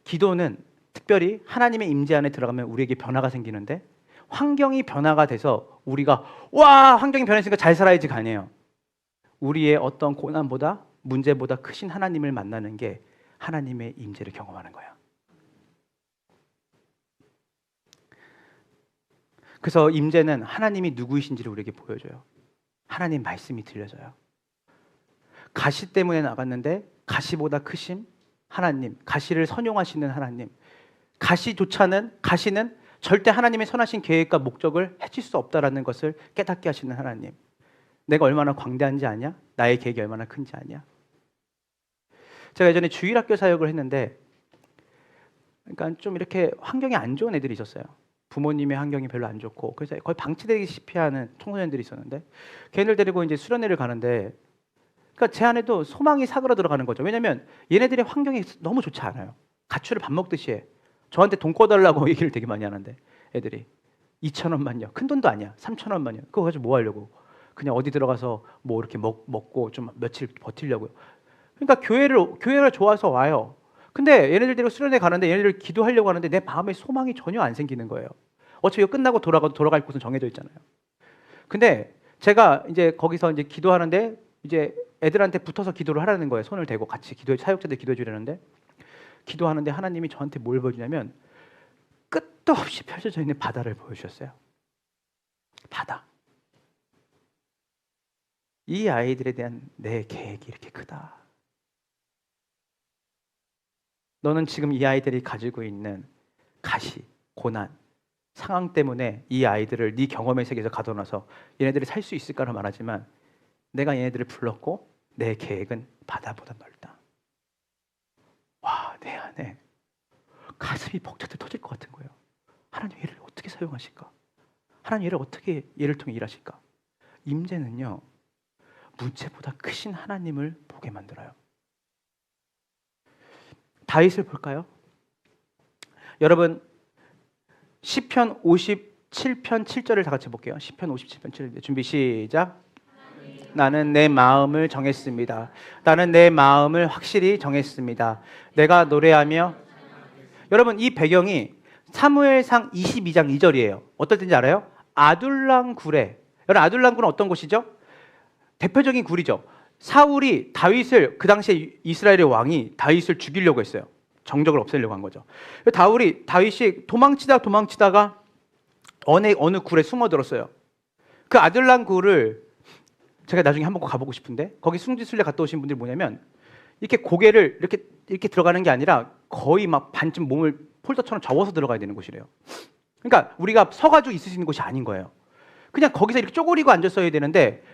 기도는 특별히 하나님의 임재 안에 들어가면 우리에게 변화가 생기는데 환경이 변화가 돼서 우리가 환경이 변했으니까 잘 살아야지가 아니에요. 우리의 어떤 고난보다 문제보다 크신 하나님을 만나는 게 하나님의 임재를 경험하는 거야. 그래서 임재는 하나님이 누구이신지를 우리에게 보여줘요. 하나님 말씀이 들려져요. 가시 때문에 나갔는데 가시보다 크신 하나님, 가시를 선용하시는 하나님, 가시는 절대 하나님의 선하신 계획과 목적을 해칠 수 없다라는 것을 깨닫게 하시는 하나님. 내가 얼마나 광대한지 아냐? 나의 계획이 얼마나 큰지 아냐? 제가 예전에 주일학교 사역을 했는데 그러니까 좀 이렇게 환경이 안 좋은 애들이 있었어요. 부모님의 환경이 별로 안 좋고 그래서 거의 방치되기시피 하는 청소년들이 있었는데 걔네들 데리고 이제 수련회를 가는데 그러니까 제 안에도 소망이 사그라들어가는 거죠. 왜냐하면 얘네들의 환경이 너무 좋지 않아요. 가출을 밥 먹듯이 해. 저한테 돈 꺼달라고 얘기를 되게 많이 하는데 애들이 2,000원만요. 큰 돈도 아니야. 3,000원만요. 그거 가지고 뭐 하려고. 그냥 어디 들어가서 뭐 이렇게 먹고 좀 며칠 버티려고요. 그러니까 교회를 좋아서 와요. 근데 얘네들 데리고 수련회 가는데 얘네들 기도하려고 하는데 내 마음에 소망이 전혀 안 생기는 거예요. 어차피 이거 끝나고 돌아갈 곳은 정해져 있잖아요. 근데 제가 이제 거기서 이제 기도하는데 이제 애들한테 붙어서 기도를 하라는 거예요. 손을 대고 같이 사역자들 기도해 주려는데 기도하는데 하나님이 저한테 뭘 보여주냐면 끝도 없이 펼쳐져 있는 바다를 보여주셨어요. 바다. 이 아이들에 대한 내 계획이 이렇게 크다. 너는 지금 이 아이들이 가지고 있는 가시, 고난, 상황 때문에 이 아이들을 네 경험의 세계에서 가둬놔서 얘네들이 살 수 있을까를 말하지만 내가 얘네들을 불렀고 내 계획은 바다보다 넓다. 와, 내 안에 가슴이 벅차게 터질 것 같은 거예요. 하나님 얘를 어떻게 사용하실까? 하나님 얘를 어떻게 얘를 통해 일하실까? 임재는요. 문제보다 크신 하나님을 보게 만들어요. 다윗을 볼까요? 여러분 시편 57편 7절을 다 같이 볼게요. 시편 57편 7절 준비 시작. 나는 내 마음을 정했습니다. 나는 내 마음을 확실히 정했습니다. 내가 노래하며 여러분 이 배경이 사무엘상 22장 2절이에요. 어떨 때인지 알아요? 아둘람 굴에 여러분 아둘람 굴은 어떤 곳이죠? 대표적인 굴이죠. 사울이 다윗을 그 당시에 이스라엘의 왕이 다윗을 죽이려고 했어요. 정적을 없애려고 한 거죠. 다윗이 도망치다가 어느 굴에 숨어들었어요. 그 아들란 굴을 제가 나중에 한번 가보고 싶은데, 거기 숭지순례 갔다 오신 분들이 뭐냐면 이렇게 고개를 이렇게 들어가는 게 아니라 거의 막 반쯤 몸을 폴더처럼 접어서 들어가야 되는 곳이래요. 그러니까 우리가 서가지고 있을 수 있는 곳이 아닌 거예요. 그냥 거기서 이렇게 쪼그리고 앉았어야 되는데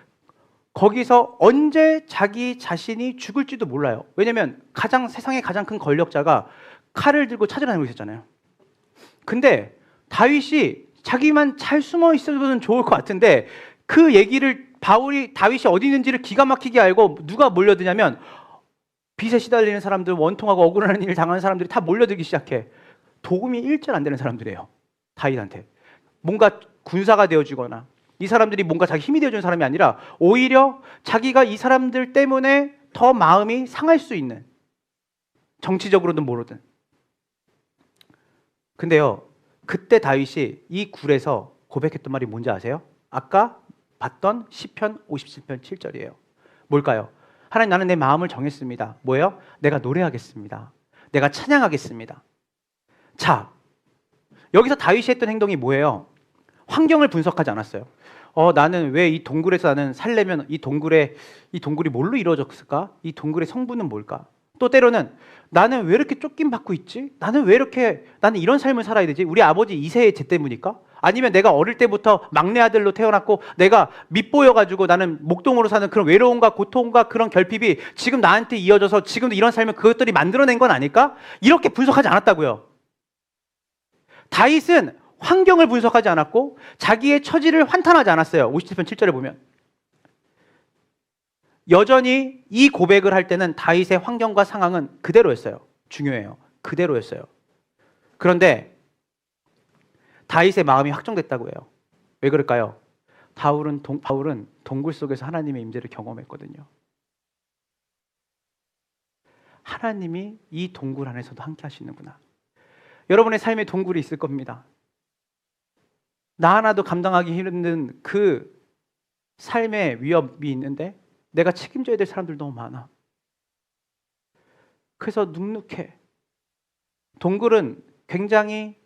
거기서 언제 자기 자신이 죽을지도 몰라요. 왜냐면 세상의 가장 큰 권력자가 칼을 들고 찾아다니고 있었잖아요. 근데 다윗이 자기만 잘 숨어 있어도 좋을 것 같은데 그 얘기를 다윗이 어디 있는지를 기가 막히게 알고 누가 몰려드냐면 빚에 시달리는 사람들, 원통하고 억울한 일을 당하는 사람들이 다 몰려들기 시작해. 도움이 일절 안 되는 사람들이에요. 다윗한테. 뭔가 군사가 되어주거나 이 사람들이 뭔가 자기 힘이 되어주는 사람이 아니라 오히려 자기가 이 사람들 때문에 더 마음이 상할 수 있는, 정치적으로든 뭐로든. 근데요, 그때 다윗이 이 굴에서 고백했던 말이 뭔지 아세요? 아까 봤던 시편 57편 7절이에요. 뭘까요? 하나님, 나는 내 마음을 정했습니다. 뭐예요? 내가 노래하겠습니다. 내가 찬양하겠습니다. 자, 여기서 다윗이 했던 행동이 뭐예요? 환경을 분석하지 않았어요. 나는 왜 이 동굴에서 나는 살려면 이 동굴이 뭘로 이루어졌을까? 이 동굴의 성분은 뭘까? 또 때로는 나는 왜 이렇게 쫓김 받고 있지? 나는 이런 삶을 살아야 되지? 우리 아버지 이세의 죄 때문일까? 아니면 내가 어릴 때부터 막내 아들로 태어났고 내가 밉보여가지고 나는 목동으로 사는 그런 외로움과 고통과 그런 결핍이 지금 나한테 이어져서 지금도 이런 삶을 그것들이 만들어낸 건 아닐까? 이렇게 분석하지 않았다고요. 다윗은 환경을 분석하지 않았고 자기의 처지를 환탄하지 않았어요. 57편 7절에 보면. 여전히 이 고백을 할 때는 다윗의 환경과 상황은 그대로였어요. 중요해요. 그대로였어요. 그런데 다윗의 마음이 확정됐다고 해요. 왜 그럴까요? 바울은 동굴 속에서 하나님의 임재를 경험했거든요. 하나님이 이 동굴 안에서도 함께 하시는구나. 여러분의 삶에 동굴이 있을 겁니다. 나 하나도 감당하기 힘든 그 삶의 위협이 있는데 내가 책임져야 될 사람들 너무 많아. 그래서 눅눅해. 동굴은 굉장히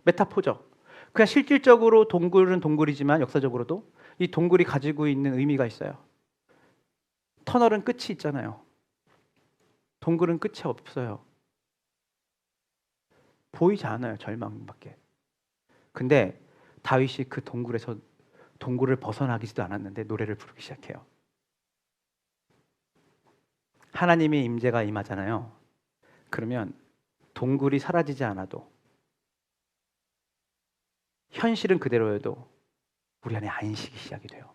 메타포죠. 그냥 실질적으로 동굴은 동굴이지만 역사적으로도 이 동굴이 가지고 있는 의미가 있어요. 터널은 끝이 있잖아요. 동굴은 끝이 없어요. 보이지 않아요. 절망밖에. 근데 다윗이 그 동굴을 벗어나기지도 않았는데 노래를 부르기 시작해요. 하나님의 임재가 임하잖아요. 그러면 동굴이 사라지지 않아도 현실은 그대로여도 우리 안에 안식이 시작이 돼요.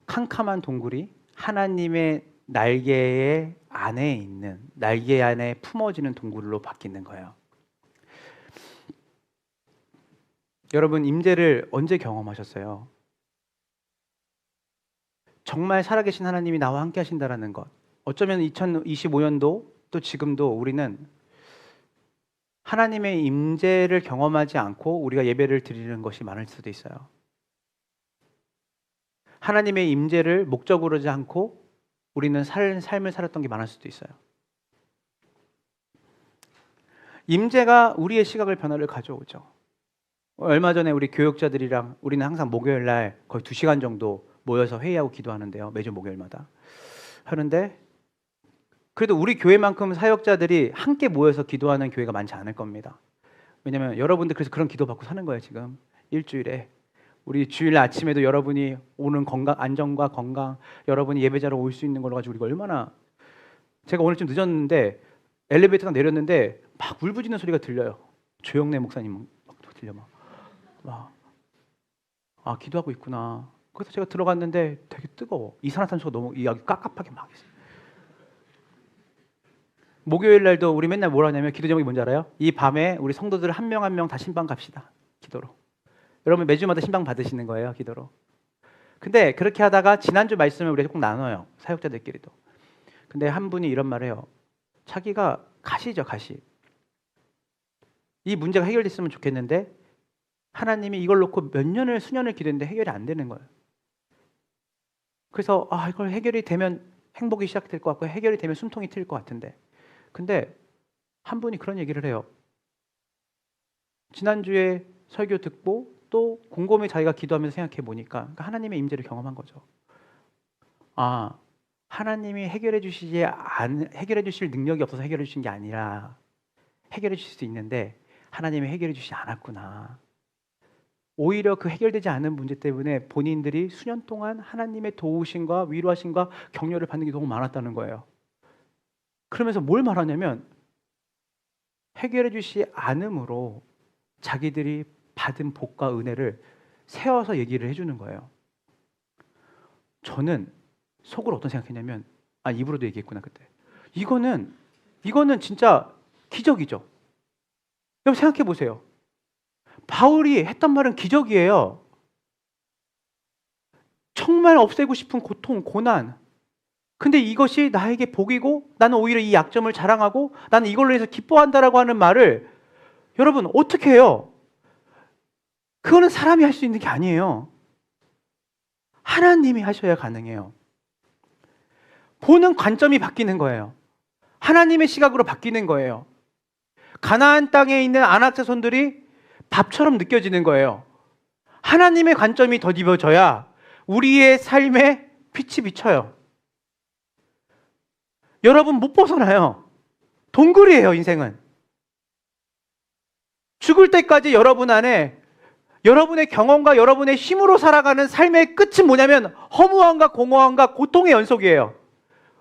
캄캄한 동굴이 하나님의 날개 안에 품어지는 동굴로 바뀌는 거예요. 여러분, 임재를 언제 경험하셨어요? 정말 살아계신 하나님이 나와 함께 하신다라는 것. 어쩌면 2025년도 또 지금도 우리는 하나님의 임재를 경험하지 않고 우리가 예배를 드리는 것이 많을 수도 있어요. 하나님의 임재를 목적으로 하지 않고 우리는 삶을 살았던 게 많을 수도 있어요. 임재가 우리의 시각을 변화를 가져오죠. 얼마 전에 우리 교육자들이랑 우리는 항상 목요일 날 거의 2시간 정도 모여서 회의하고 기도하는데요. 매주 목요일마다 하는데, 그래도 우리 교회만큼 사역자들이 함께 모여서 기도하는 교회가 많지 않을 겁니다. 왜냐면 여러분들 그래서 그런 기도 받고 사는 거예요. 지금 일주일에 우리 주일 아침에도 여러분이 오는 안전과 건강, 여러분이 예배자로 올 수 있는 걸로 가지고 우리가 얼마나. 제가 오늘 좀 늦었는데 엘리베이터가 내렸는데 막 울부짖는 소리가 들려요. 조영래 목사님 막 들려 막 기도하고 있구나. 그래서 제가 들어갔는데 되게 뜨거워. 이산화탄소가 너무 여기 깝깝하게 막 있어요. 목요일 날도 우리 맨날 뭘 하냐면 기도 제목이 뭔지 알아요? 이 밤에 우리 성도들 한 명 한 명 다 신방 갑시다. 기도로. 여러분 매주마다 신방 받으시는 거예요. 기도로. 근데 그렇게 하다가 지난주 말씀을 우리가 꼭 나눠요. 사역자들끼리도. 근데 한 분이 이런 말을 해요. 자기가 가시죠. 이 문제가 해결됐으면 좋겠는데 하나님이 이걸 놓고 수년을 기도했는데 해결이 안 되는 거예요. 그래서 이걸 해결이 되면 행복이 시작될 것 같고 해결이 되면 숨통이 트일 것 같은데, 근데 한 분이 그런 얘기를 해요. 지난주에 설교 듣고 또 곰곰이 자기가 기도하면서 생각해 보니까 그러니까 하나님의 임재를 경험한 거죠. 아, 하나님이 해결해 주실 능력이 없어서 해결해 주신 게 아니라 해결해 주실 수 있는데 하나님이 해결해 주시지 않았구나. 오히려 그 해결되지 않은 문제 때문에 본인들이 수년 동안 하나님의 도우심과 위로하심과 격려를 받는 게 너무 많았다는 거예요. 그러면서 뭘 말하냐면 해결해 주시지 않음으로 자기들이 받은 복과 은혜를 세워서 얘기를 해주는 거예요. 저는 속으로 어떤 생각했냐면 입으로도 얘기했구나 그때. 이거는 진짜 기적이죠. 여러분 생각해 보세요. 바울이 했던 말은 기적이에요. 정말 없애고 싶은 고통, 고난. 근데 이것이 나에게 복이고 나는 오히려 이 약점을 자랑하고 나는 이걸로 해서 기뻐한다라고 하는 말을 여러분 어떻게 해요? 그거는 사람이 할 수 있는 게 아니에요. 하나님이 하셔야 가능해요. 보는 관점이 바뀌는 거예요. 하나님의 시각으로 바뀌는 거예요. 가나안 땅에 있는 아낙 자손들이 밥처럼 느껴지는 거예요. 하나님의 관점이 더딥어져야 우리의 삶에 빛이 비쳐요. 여러분 못 벗어나요. 동굴이에요, 인생은. 죽을 때까지 여러분 안에 여러분의 경험과 여러분의 힘으로 살아가는 삶의 끝은 뭐냐면 허무함과 공허함과 고통의 연속이에요.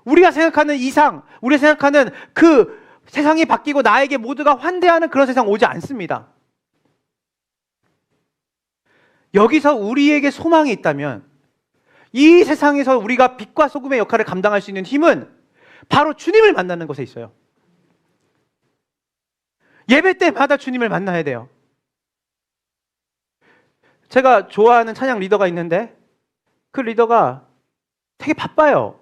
우리가 생각하는 이상, 우리가 생각하는 그 세상이 바뀌고 나에게 모두가 환대하는 그런 세상 오지 않습니다. 여기서 우리에게 소망이 있다면 이 세상에서 우리가 빛과 소금의 역할을 감당할 수 있는 힘은 바로 주님을 만나는 것에 있어요. 예배 때마다 주님을 만나야 돼요. 제가 좋아하는 찬양 리더가 있는데 그 리더가 되게 바빠요.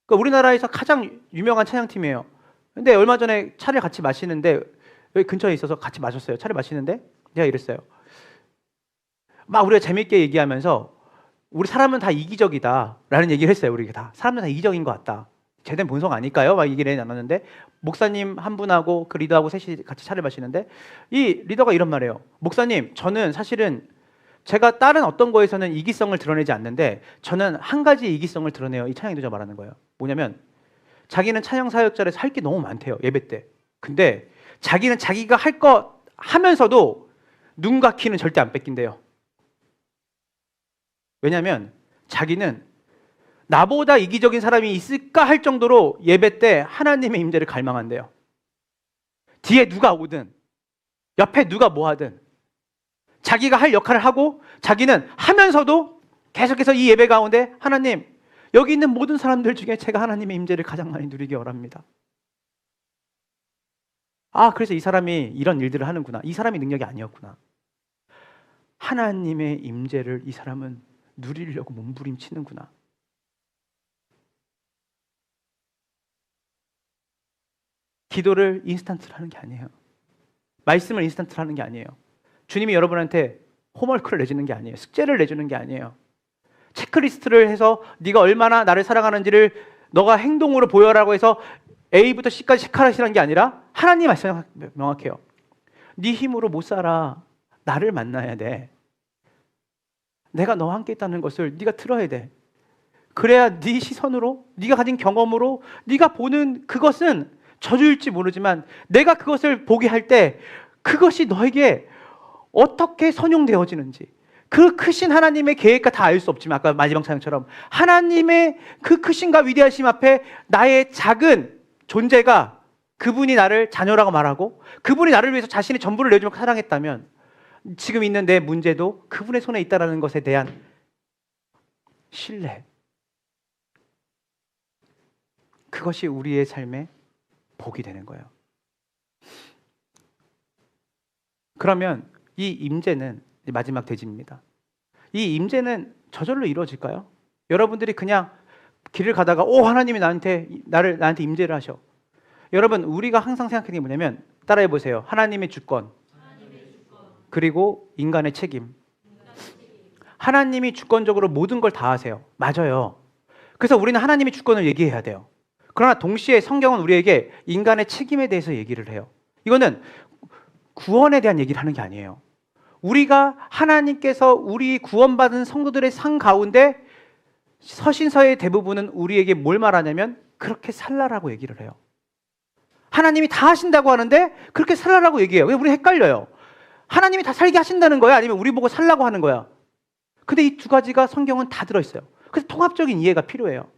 그러니까 우리나라에서 가장 유명한 찬양팀이에요. 근데 얼마 전에 차를 같이 마시는데 여기 근처에 있어서 같이 마셨어요. 차를 마시는데 내가 이랬어요. 막 우리가 재밌게 얘기하면서 우리 사람은 다 이기적이다 라는 얘기를 했어요. 우리가 다 사람은 다 이기적인 것 같다. 제된 본성 아닐까요? 막 얘기를 나눴는데 목사님 한 분하고 그 리더하고 셋이 같이 차를 마시는데 이 리더가 이런 말이에요. 목사님, 저는 사실은 제가 다른 어떤 거에서는 이기성을 드러내지 않는데 저는 한 가지 이기성을 드러내요. 이 찬양 리더가 말하는 거예요. 뭐냐면 자기는 찬양 사역자라서 할 게 너무 많대요. 예배 때. 근데 자기는 자기가 할 거 하면서도 눈과 귀는 절대 안 뺏긴대요. 왜냐하면 자기는 나보다 이기적인 사람이 있을까 할 정도로 예배 때 하나님의 임재를 갈망한대요. 뒤에 누가 오든 옆에 누가 뭐 하든 자기가 할 역할을 하고 자기는 하면서도 계속해서 이 예배 가운데 하나님, 여기 있는 모든 사람들 중에 제가 하나님의 임재를 가장 많이 누리기 원합니다. 그래서 이 사람이 이런 일들을 하는구나. 이 사람이 능력이 아니었구나. 하나님의 임재를 이 사람은 누리려고 몸부림치는구나. 기도를 인스턴트로 하는 게 아니에요. 말씀을 인스턴트로 하는 게 아니에요. 주님이 여러분한테 홈워크를 내주는 게 아니에요. 숙제를 내주는 게 아니에요. 체크리스트를 해서 네가 얼마나 나를 사랑하는지를 너가 행동으로 보여라고 해서 A부터 C까지 체크하시라는 게 아니라 하나님 말씀이 명확해요. 네 힘으로 못 살아. 나를 만나야 돼. 내가 너와 함께 있다는 것을 네가 들어야 돼. 그래야 네 시선으로, 네가 가진 경험으로 네가 보는 그것은 저주일지 모르지만 내가 그것을 보게 할 때 그것이 너에게 어떻게 선용되어지는지, 그 크신 하나님의 계획과 다 알 수 없지만 아까 마지막 찬양처럼 하나님의 그 크신과 위대하심 앞에 나의 작은 존재가 그분이 나를 자녀라고 말하고 그분이 나를 위해서 자신의 전부를 내주며 사랑했다면 지금 있는 내 문제도 그분의 손에 있다는 것에 대한 신뢰, 그것이 우리의 삶의 복이 되는 거예요. 그러면 이 임재는 마지막 대진입니다. 이 임재는 저절로 이루어질까요? 여러분들이 그냥 길을 가다가 하나님이 나한테 임재를 하셔. 여러분, 우리가 항상 생각하는 게 뭐냐면 따라해 보세요. 하나님의 주권, 그리고 인간의 책임. 하나님이 주권적으로 모든 걸 다 하세요. 맞아요. 그래서 우리는 하나님의 주권을 얘기해야 돼요. 그러나 동시에 성경은 우리에게 인간의 책임에 대해서 얘기를 해요. 이거는 구원에 대한 얘기를 하는 게 아니에요. 우리가 하나님께서 우리 구원받은 성도들의 상 가운데 서신서의 대부분은 우리에게 뭘 말하냐면 그렇게 살라라고 얘기를 해요. 하나님이 다 하신다고 하는데 그렇게 살라라고 얘기해요. 왜 우리 헷갈려요? 하나님이 다 살게 하신다는 거야? 아니면 우리 보고 살라고 하는 거야? 근데 이 두 가지가 성경은 다 들어있어요. 그래서 통합적인 이해가 필요해요.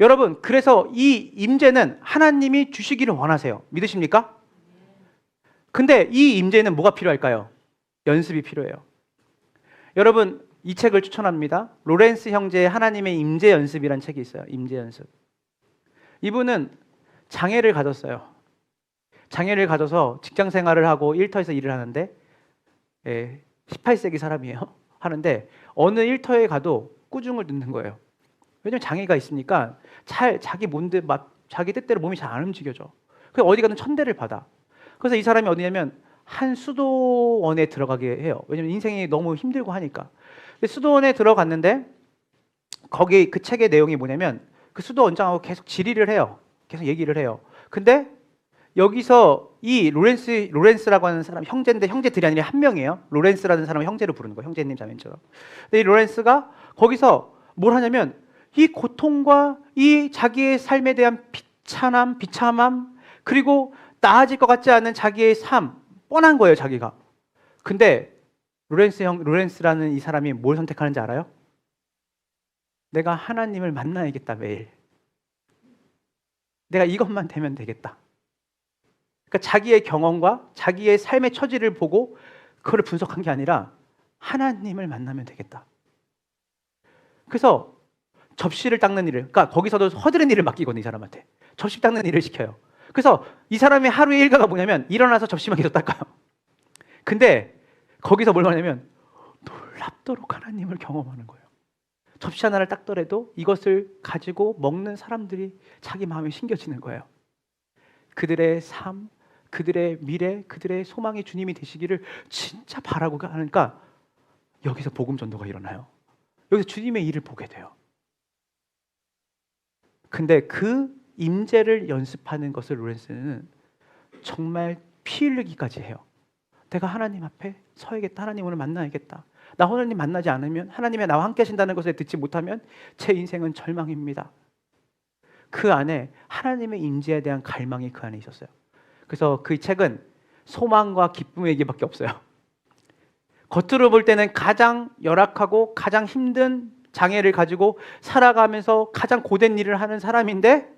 여러분, 그래서 이 임재는 하나님이 주시기를 원하세요. 믿으십니까? 근데 이 임재는 뭐가 필요할까요? 연습이 필요해요. 여러분, 이 책을 추천합니다. 로렌스 형제의 하나님의 임재 연습이라는 책이 있어요. 임재 연습. 이분은 장애를 가졌어요. 장애를 가져서 직장 생활을 하고 일터에서 일을 하는데 18세기 사람이에요. 하는데 어느 일터에 가도 꾸중을 듣는 거예요. 왜냐면 장애가 있으니까 자기 뜻대로 몸이 잘 안 움직여져. 그래서 어디 가든 천대를 받아. 그래서 이 사람이 어디냐면 한 수도원에 들어가게 해요. 왜냐면 인생이 너무 힘들고 하니까. 수도원에 들어갔는데 거기 그 책의 내용이 뭐냐면 그 수도원장하고 계속 질의를 해요. 계속 얘기를 해요. 근데 여기서 이 로렌스라고 하는 사람, 형제인데 형제들이 아니라 한 명이에요. 로렌스라는 사람을 형제로 부르는 거예요. 형제님 자매처럼. 근데 이 로렌스가 거기서 뭘 하냐면 이 고통과 이 자기의 삶에 대한 비참함, 그리고 나아질 것 같지 않은 자기의 삶, 뻔한 거예요, 자기가. 근데 로렌스라는 이 사람이 뭘 선택하는지 알아요? 내가 하나님을 만나야겠다, 매일. 내가 이것만 되면 되겠다. 그러니까 자기의 경험과 자기의 삶의 처지를 보고 그걸 분석한 게 아니라 하나님을 만나면 되겠다. 그래서 접시를 닦는 일을, 그러니까 거기서도 허드렛 일을 맡기거든요, 이 사람한테. 접시 닦는 일을 시켜요. 그래서 이 사람의 하루의 일과가 뭐냐면 일어나서 접시만 계속 닦아요. 근데 거기서 뭘 말하냐면 놀랍도록 하나님을 경험하는 거예요. 접시 하나를 닦더라도 이것을 가지고 먹는 사람들이 자기 마음에 심겨지는 거예요. 그들의 삶, 그들의 미래, 그들의 소망의 주님이 되시기를 진짜 바라고 하니까 여기서 복음 전도가 일어나요. 여기서 주님의 일을 보게 돼요. 근데 그 임재를 연습하는 것을 로렌스는 정말 피 흘리기까지 해요. 내가 하나님 앞에 서야겠다. 하나님 오늘 만나야겠다. 나 하나님 만나지 않으면, 하나님이 나와 함께 하신다는 것을 듣지 못하면 제 인생은 절망입니다. 그 안에 하나님의 임재에 대한 갈망이 그 안에 있었어요. 그래서 그 책은 소망과 기쁨의 얘기밖에 없어요. 겉으로 볼 때는 가장 열악하고 가장 힘든 장애를 가지고 살아가면서 가장 고된 일을 하는 사람인데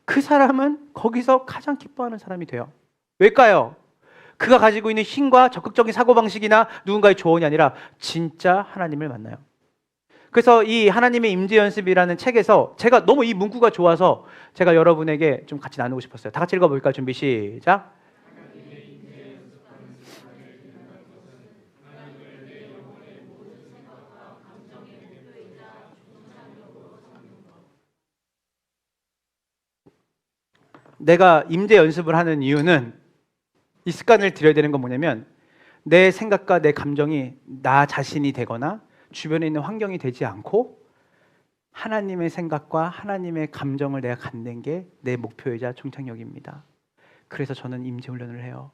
그 사람은 거기서 가장 기뻐하는 사람이 돼요. 왜일까요? 그가 가지고 있는 힘과 적극적인 사고방식이나 누군가의 조언이 아니라 진짜 하나님을 만나요. 그래서 이 하나님의 임재 연습이라는 책에서 제가 너무 이 문구가 좋아서 제가 여러분에게 좀 같이 나누고 싶었어요. 다 같이 읽어볼까요? 준비 시작. 내가 임재 연습을 하는 이유는 이 습관을 들여야 되는 건 뭐냐면 내 생각과 내 감정이 나 자신이 되거나 주변에 있는 환경이 되지 않고 하나님의 생각과 하나님의 감정을 내가 갖는 게 내 목표이자 종착역입니다. 그래서 저는 임재 훈련을 해요.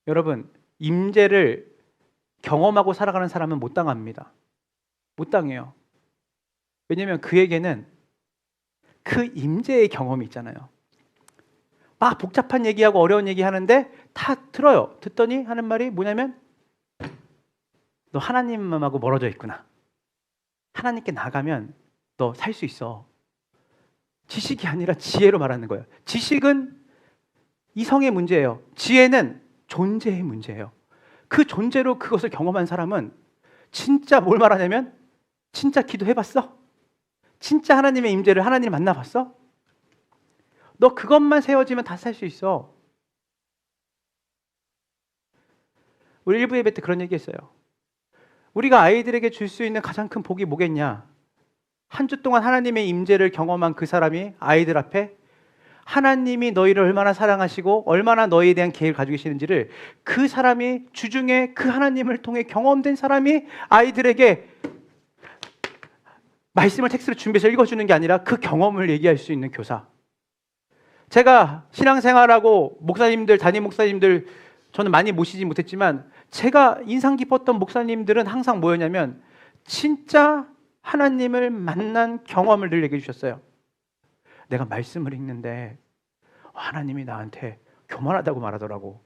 여러분, 임재를 경험하고 살아가는 사람은 못 당합니다. 못 당해요. 왜냐하면 그에게는 그 임재의 경험이 있잖아요. 막 복잡한 얘기하고 어려운 얘기 하는데 다 들어요. 듣더니 하는 말이 뭐냐면 너 하나님하고 멀어져 있구나. 하나님께 나가면 너 살 수 있어. 지식이 아니라 지혜로 말하는 거예요. 지식은 이성의 문제예요. 지혜는 존재의 문제예요. 그 존재로 그것을 경험한 사람은 진짜 뭘 말하냐면 진짜 기도해봤어? 진짜 하나님의 임재를 하나님 만나봤어? 너 그것만 세워지면 다 살 수 있어. 우리 일부 예배 때 그런 얘기 했어요. 우리가 아이들에게 줄 수 있는 가장 큰 복이 뭐겠냐? 한 주 동안 하나님의 임재를 경험한 그 사람이 아이들 앞에 하나님이 너희를 얼마나 사랑하시고 얼마나 너희에 대한 계획을 가지고 계시는지를 그 사람이 주중에 그 하나님을 통해 경험된 사람이 아이들에게 말씀을 텍스트로 준비해서 읽어주는 게 아니라 그 경험을 얘기할 수 있는 교사. 제가 신앙생활하고 목사님들, 담임 목사님들 저는 많이 모시지 못했지만 제가 인상 깊었던 목사님들은 항상 뭐였냐면 진짜 하나님을 만난 경험을 늘 얘기해 주셨어요. 내가 말씀을 읽는데 하나님이 나한테 교만하다고 말하더라고.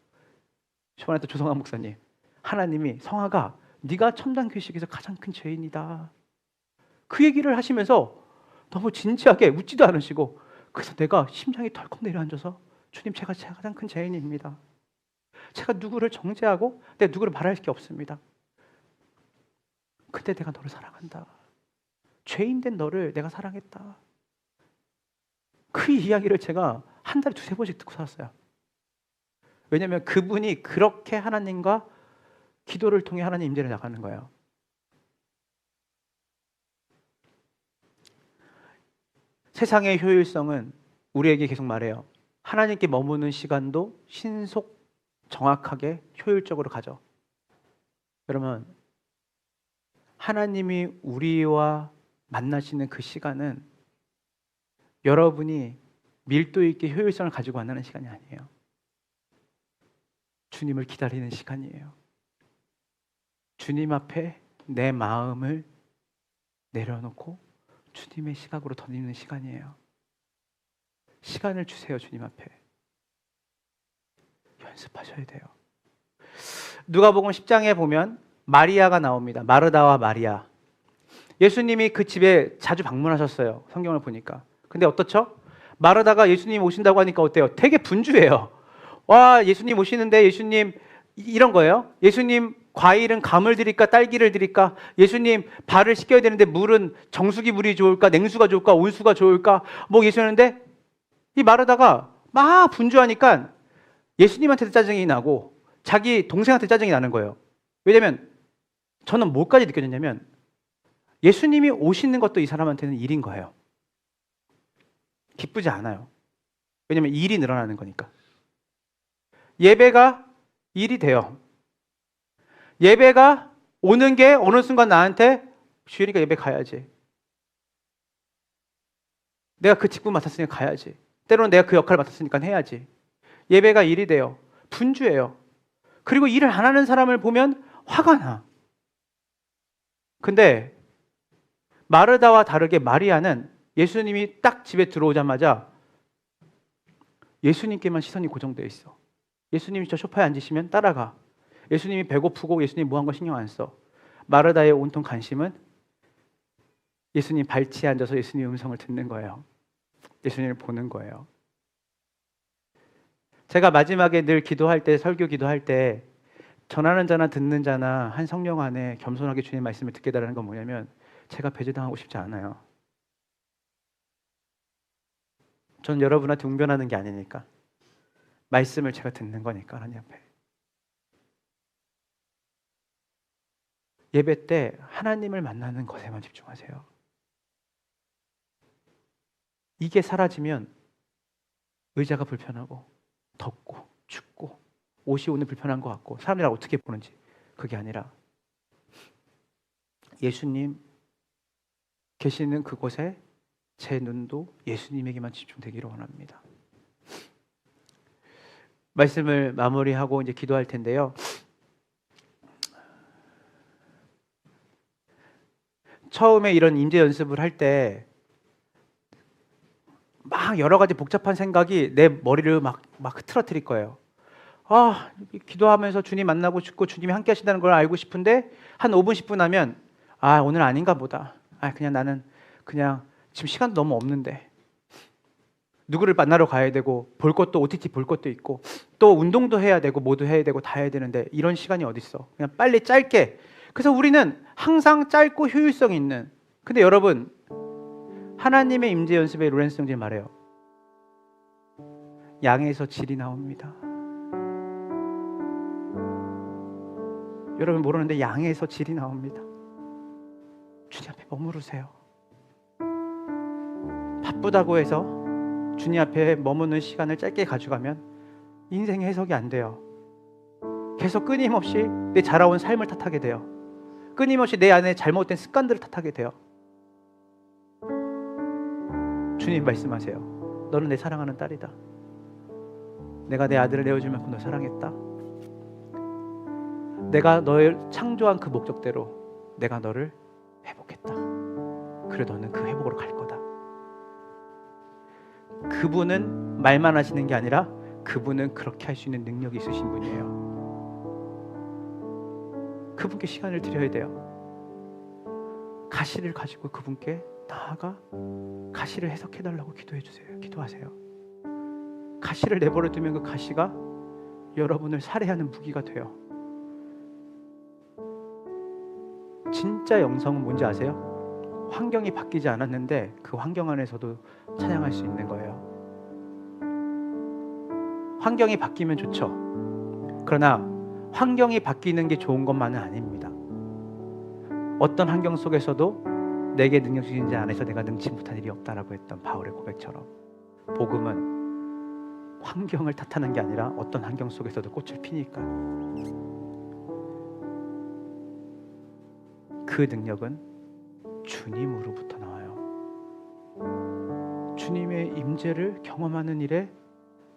저번에 또 조성환 목사님, 하나님이 성아가 네가 첨단 규식에서 가장 큰 죄인이다. 그 얘기를 하시면서 너무 진지하게 웃지도 않으시고, 그래서 내가 심장이 덜컥 내려앉아서 주님, 제가 가장 큰 죄인입니다. 제가 누구를 정죄하고 내가 누구를 말할 게 없습니다. 근데 내가 너를 사랑한다. 죄인된 너를 내가 사랑했다. 그 이야기를 제가 한 달에 2-3번씩 듣고 살았어요. 왜냐하면 그분이 그렇게 하나님과 기도를 통해 하나님 임재를 나가는 거예요. 세상의 효율성은 우리에게 계속 말해요. 하나님께 머무는 시간도 신속, 정확하게, 효율적으로 가져. 여러분, 하나님이 우리와 만나시는 그 시간은 여러분이 밀도 있게 효율성을 가지고 만나는 시간이 아니에요. 주님을 기다리는 시간이에요. 주님 앞에 내 마음을 내려놓고 주님의 시각으로 던지는 시간이에요. 시간을 주세요. 주님 앞에 연습하셔야 돼요. 누가복음 10장에 보면 마리아가 나옵니다. 마르다와 마리아. 예수님이 그 집에 자주 방문하셨어요. 성경을 보니까. 근데 어떻죠? 마르다가 예수님 오신다고 하니까 어때요? 되게 분주해요. 와, 예수님 오시는데 예수님 이런 거예요. 예수님 과일은 감을 드릴까 딸기를 드릴까? 예수님 발을 씻겨야 되는데 물은 정수기 물이 좋을까? 냉수가 좋을까? 온수가 좋을까? 뭐 예수님인데 이 마르다가 막 분주하니까 예수님한테도 짜증이 나고 자기 동생한테 짜증이 나는 거예요. 왜냐면 저는 뭐까지 느껴졌냐면 예수님이 오시는 것도 이 사람한테는 일인 거예요. 기쁘지 않아요. 왜냐면 일이 늘어나는 거니까. 예배가 일이 돼요. 예배가 오는 게 어느 순간 나한테 주일이가 예배 가야지. 내가 그 직분 맡았으니까 가야지. 때로는 내가 그 역할을 맡았으니까 해야지. 예배가 일이 돼요. 분주해요. 그리고 일을 안 하는 사람을 보면 화가 나. 근데 마르다와 다르게 마리아는 예수님이 딱 집에 들어오자마자 예수님께만 시선이 고정되어 있어. 예수님이 저 소파에 앉으시면 따라가. 예수님이 배고프고 예수님 뭐 한 거 신경 안 써. 마르다의 온통 관심은 예수님 발치에 앉아서 예수님 음성을 듣는 거예요. 예수님을 보는 거예요. 제가 마지막에 늘 기도할 때, 설교 기도할 때 전하는 자나 듣는 자나 한 성령 안에 겸손하게 주님 말씀을 듣게 달라는 건 뭐냐면 제가 배제당하고 싶지 않아요. 전 여러분한테 웅변하는 게 아니니까. 말씀을 제가 듣는 거니까 하나님 앞에. 예배 때 하나님을 만나는 것에만 집중하세요. 이게 사라지면 의자가 불편하고 덥고 춥고 옷이 오늘 불편한 것 같고 사람들이 어떻게 보는지 그게 아니라 예수님 계시는 그곳에 제 눈도 예수님에게만 집중되기를 원합니다. 말씀을 마무리하고 이제 기도할 텐데요. 처음에 이런 임재 연습을 할 때 막 여러 가지 복잡한 생각이 내 머리를 막 흐트러뜨릴 거예요. 아, 기도하면서 주님 만나고 싶고 주님이 함께 하신다는 걸 알고 싶은데 한 5분 10분 하면 아, 오늘 아닌가 보다. 아, 그냥 나는 그냥 지금 시간도 너무 없는데 누구를 만나러 가야 되고 볼 것도 OTT 볼 것도 있고 또 운동도 해야 되고 뭐도 해야 되고 다 해야 되는데 이런 시간이 어디 있어? 그냥 빨리 짧게. 그래서 우리는 항상 짧고 효율성 있는. 근데 여러분 하나님의 임재 연습에 로렌스 형제가 말해요. 양에서 질이 나옵니다. 여러분 모르는데 양에서 질이 나옵니다. 주님 앞에 머무르세요. 바쁘다고 해서 주님 앞에 머무는 시간을 짧게 가져가면 인생의 해석이 안 돼요. 계속 끊임없이 내 자라온 삶을 탓하게 돼요. 끊임없이 내 안에 잘못된 습관들을 탓하게 돼요. 주님 말씀하세요. 너는 내 사랑하는 딸이다. 내가 내 아들을 내어줄 만큼 너 사랑했다. 내가 너를 창조한 그 목적대로 내가 너를 회복했다. 그래 너는 그 회복으로 갈 거다. 그분은 말만 하시는 게 아니라 그분은 그렇게 할 수 있는 능력이 있으신 분이에요. 그분께 시간을 드려야 돼요. 가시를 가지고 그분께 나아가 가시를 해석해달라고 기도해 주세요. 기도하세요. 가시를 내버려 두면 그 가시가 여러분을 살해하는 무기가 돼요. 진짜 영성은 뭔지 아세요? 환경이 바뀌지 않았는데 그 환경 안에서도 찬양할 수 있는 거예요. 환경이 바뀌면 좋죠. 그러나 환경이 바뀌는 게 좋은 것만은 아닙니다. 어떤 환경 속에서도 내게 능력 주신 자 안에서 내가 능치 못한 일이 없다라고 했던 바울의 고백처럼 복음은 환경을 탓하는 게 아니라 어떤 환경 속에서도 꽃을 피니까 그 능력은 주님으로부터 나와요. 주님의 임재를 경험하는 일에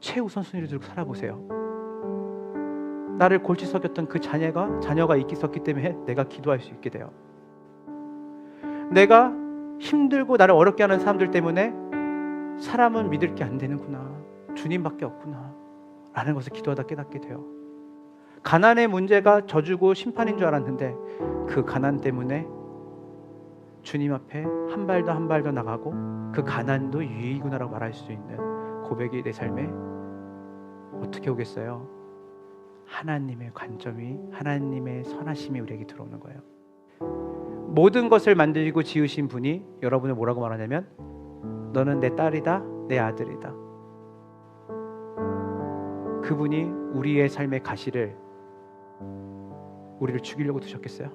최우선순위를 두고 살아보세요. 나를 골치 썩였던 그 자녀가 있기 있었기 때문에 내가 기도할 수 있게 돼요. 내가 힘들고 나를 어렵게 하는 사람들 때문에 사람은 믿을 게 안 되는구나, 주님밖에 없구나 라는 것을 기도하다 깨닫게 돼요. 가난의 문제가 저주고 심판인 줄 알았는데 그 가난 때문에 주님 앞에 한 발 더 한 발 더 나가고 그 가난도 유익이구나라고 말할 수 있는 고백이 내 삶에 어떻게 오겠어요? 하나님의 관점이, 하나님의 선하심이 우리에게 들어오는 거예요. 모든 것을 만들고 지으신 분이 여러분을 뭐라고 말하냐면 너는 내 딸이다, 내 아들이다. 그분이 우리의 삶의 가시를 우리를 죽이려고 두셨겠어요?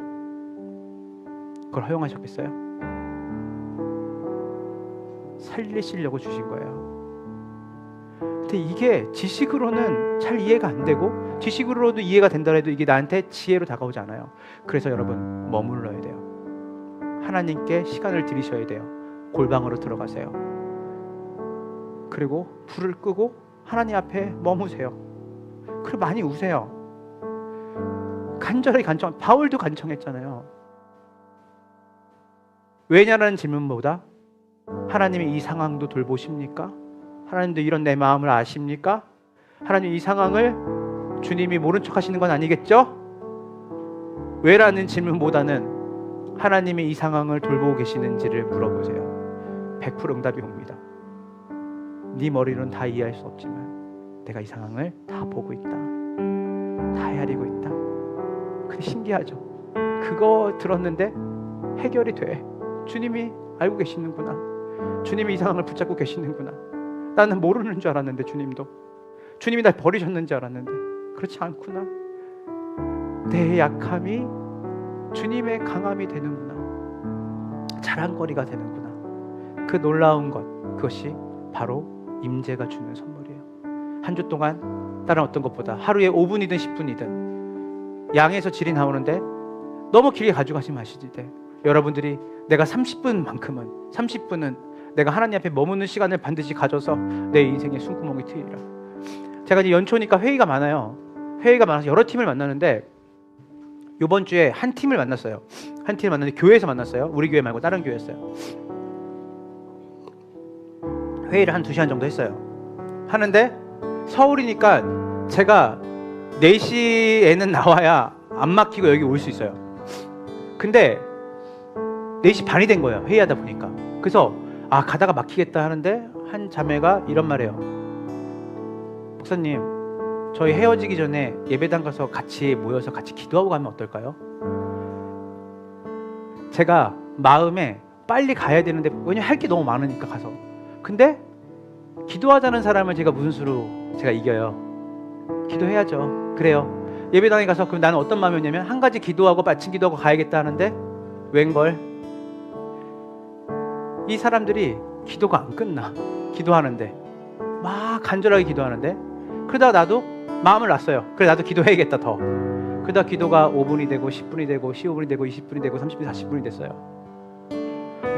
그걸 허용하셨겠어요? 살리시려고 주신 거예요. 근데 이게 지식으로는 잘 이해가 안 되고 지식으로도 이해가 된다 해도 이게 나한테 지혜로 다가오지 않아요. 그래서 여러분 머물러야 돼요. 하나님께 시간을 들이셔야 돼요. 골방으로 들어가세요. 그리고 불을 끄고 하나님 앞에 머무세요. 그리고 많이 우세요. 간절히 간청, 바울도 간청했잖아요. 왜냐라는 질문보다 하나님이 이 상황도 돌보십니까? 하나님도 이런 내 마음을 아십니까? 하나님 이 상황을 주님이 모른 척 하시는 건 아니겠죠? 왜라는 질문보다는 하나님이 이 상황을 돌보고 계시는지를 물어보세요. 100% 응답이 옵니다. 네 머리로는 다 이해할 수 없지만 내가 이 상황을 다 보고 있다, 다 헤아리고 있다. 근데 신기하죠? 그거 들었는데 해결이 돼. 주님이 알고 계시는구나, 주님이 이 상황을 붙잡고 계시는구나. 나는 모르는 줄 알았는데 주님이 날 버리셨는지 알았는데 그렇지 않구나. 내 약함이 주님의 강함이 되는구나, 자랑거리가 되는구나. 그 놀라운 것, 그것이 바로 임재가 주는 선물이에요. 한 주 동안 다른 어떤 것보다 하루에 5분이든 10분이든 양에서 질이 나오는데 너무 길게 가져가지 마시지. 여러분들이 내가 30분은 내가 하나님 앞에 머무는 시간을 반드시 가져서 내 인생의 숨구멍이 트이리라. 제가 이제 연초니까 회의가 많아요. 회의가 많아서 여러 팀을 만나는데 이번 주에 한 팀을 만났어요. 한 팀을 만났는데 교회에서 만났어요. 우리 교회 말고 다른 교회였어요. 회의를 한 2시간 정도 했어요. 하는데 서울이니까 제가 4시에는 나와야 안 막히고 여기 올 수 있어요. 근데 4시 반이 된 거예요. 회의하다 보니까. 그래서 가다가 막히겠다 하는데 한 자매가 이런 말해요. 목사님, 저희 헤어지기 전에 예배당 가서 같이 모여서 같이 기도하고 가면 어떨까요? 제가 마음에 빨리 가야 되는데 왜냐면 할 게 너무 많으니까 가서. 근데 기도하자는 사람을 제가 무슨 수로 제가 이겨요? 기도해야죠. 그래요. 예배당에 가서 그럼 나는 어떤 마음이었냐면 한 가지 기도하고 마침 기도하고 가야겠다 하는데 웬걸 이 사람들이 기도가 안 끝나. 기도하는데 막 간절하게 기도하는데 그러다가 나도 마음을 놨어요. 그래 나도 기도해야겠다 더. 그러다 기도가 5분이 되고 10분이 되고 15분이 되고 20분이 되고 30분이 40분이 됐어요.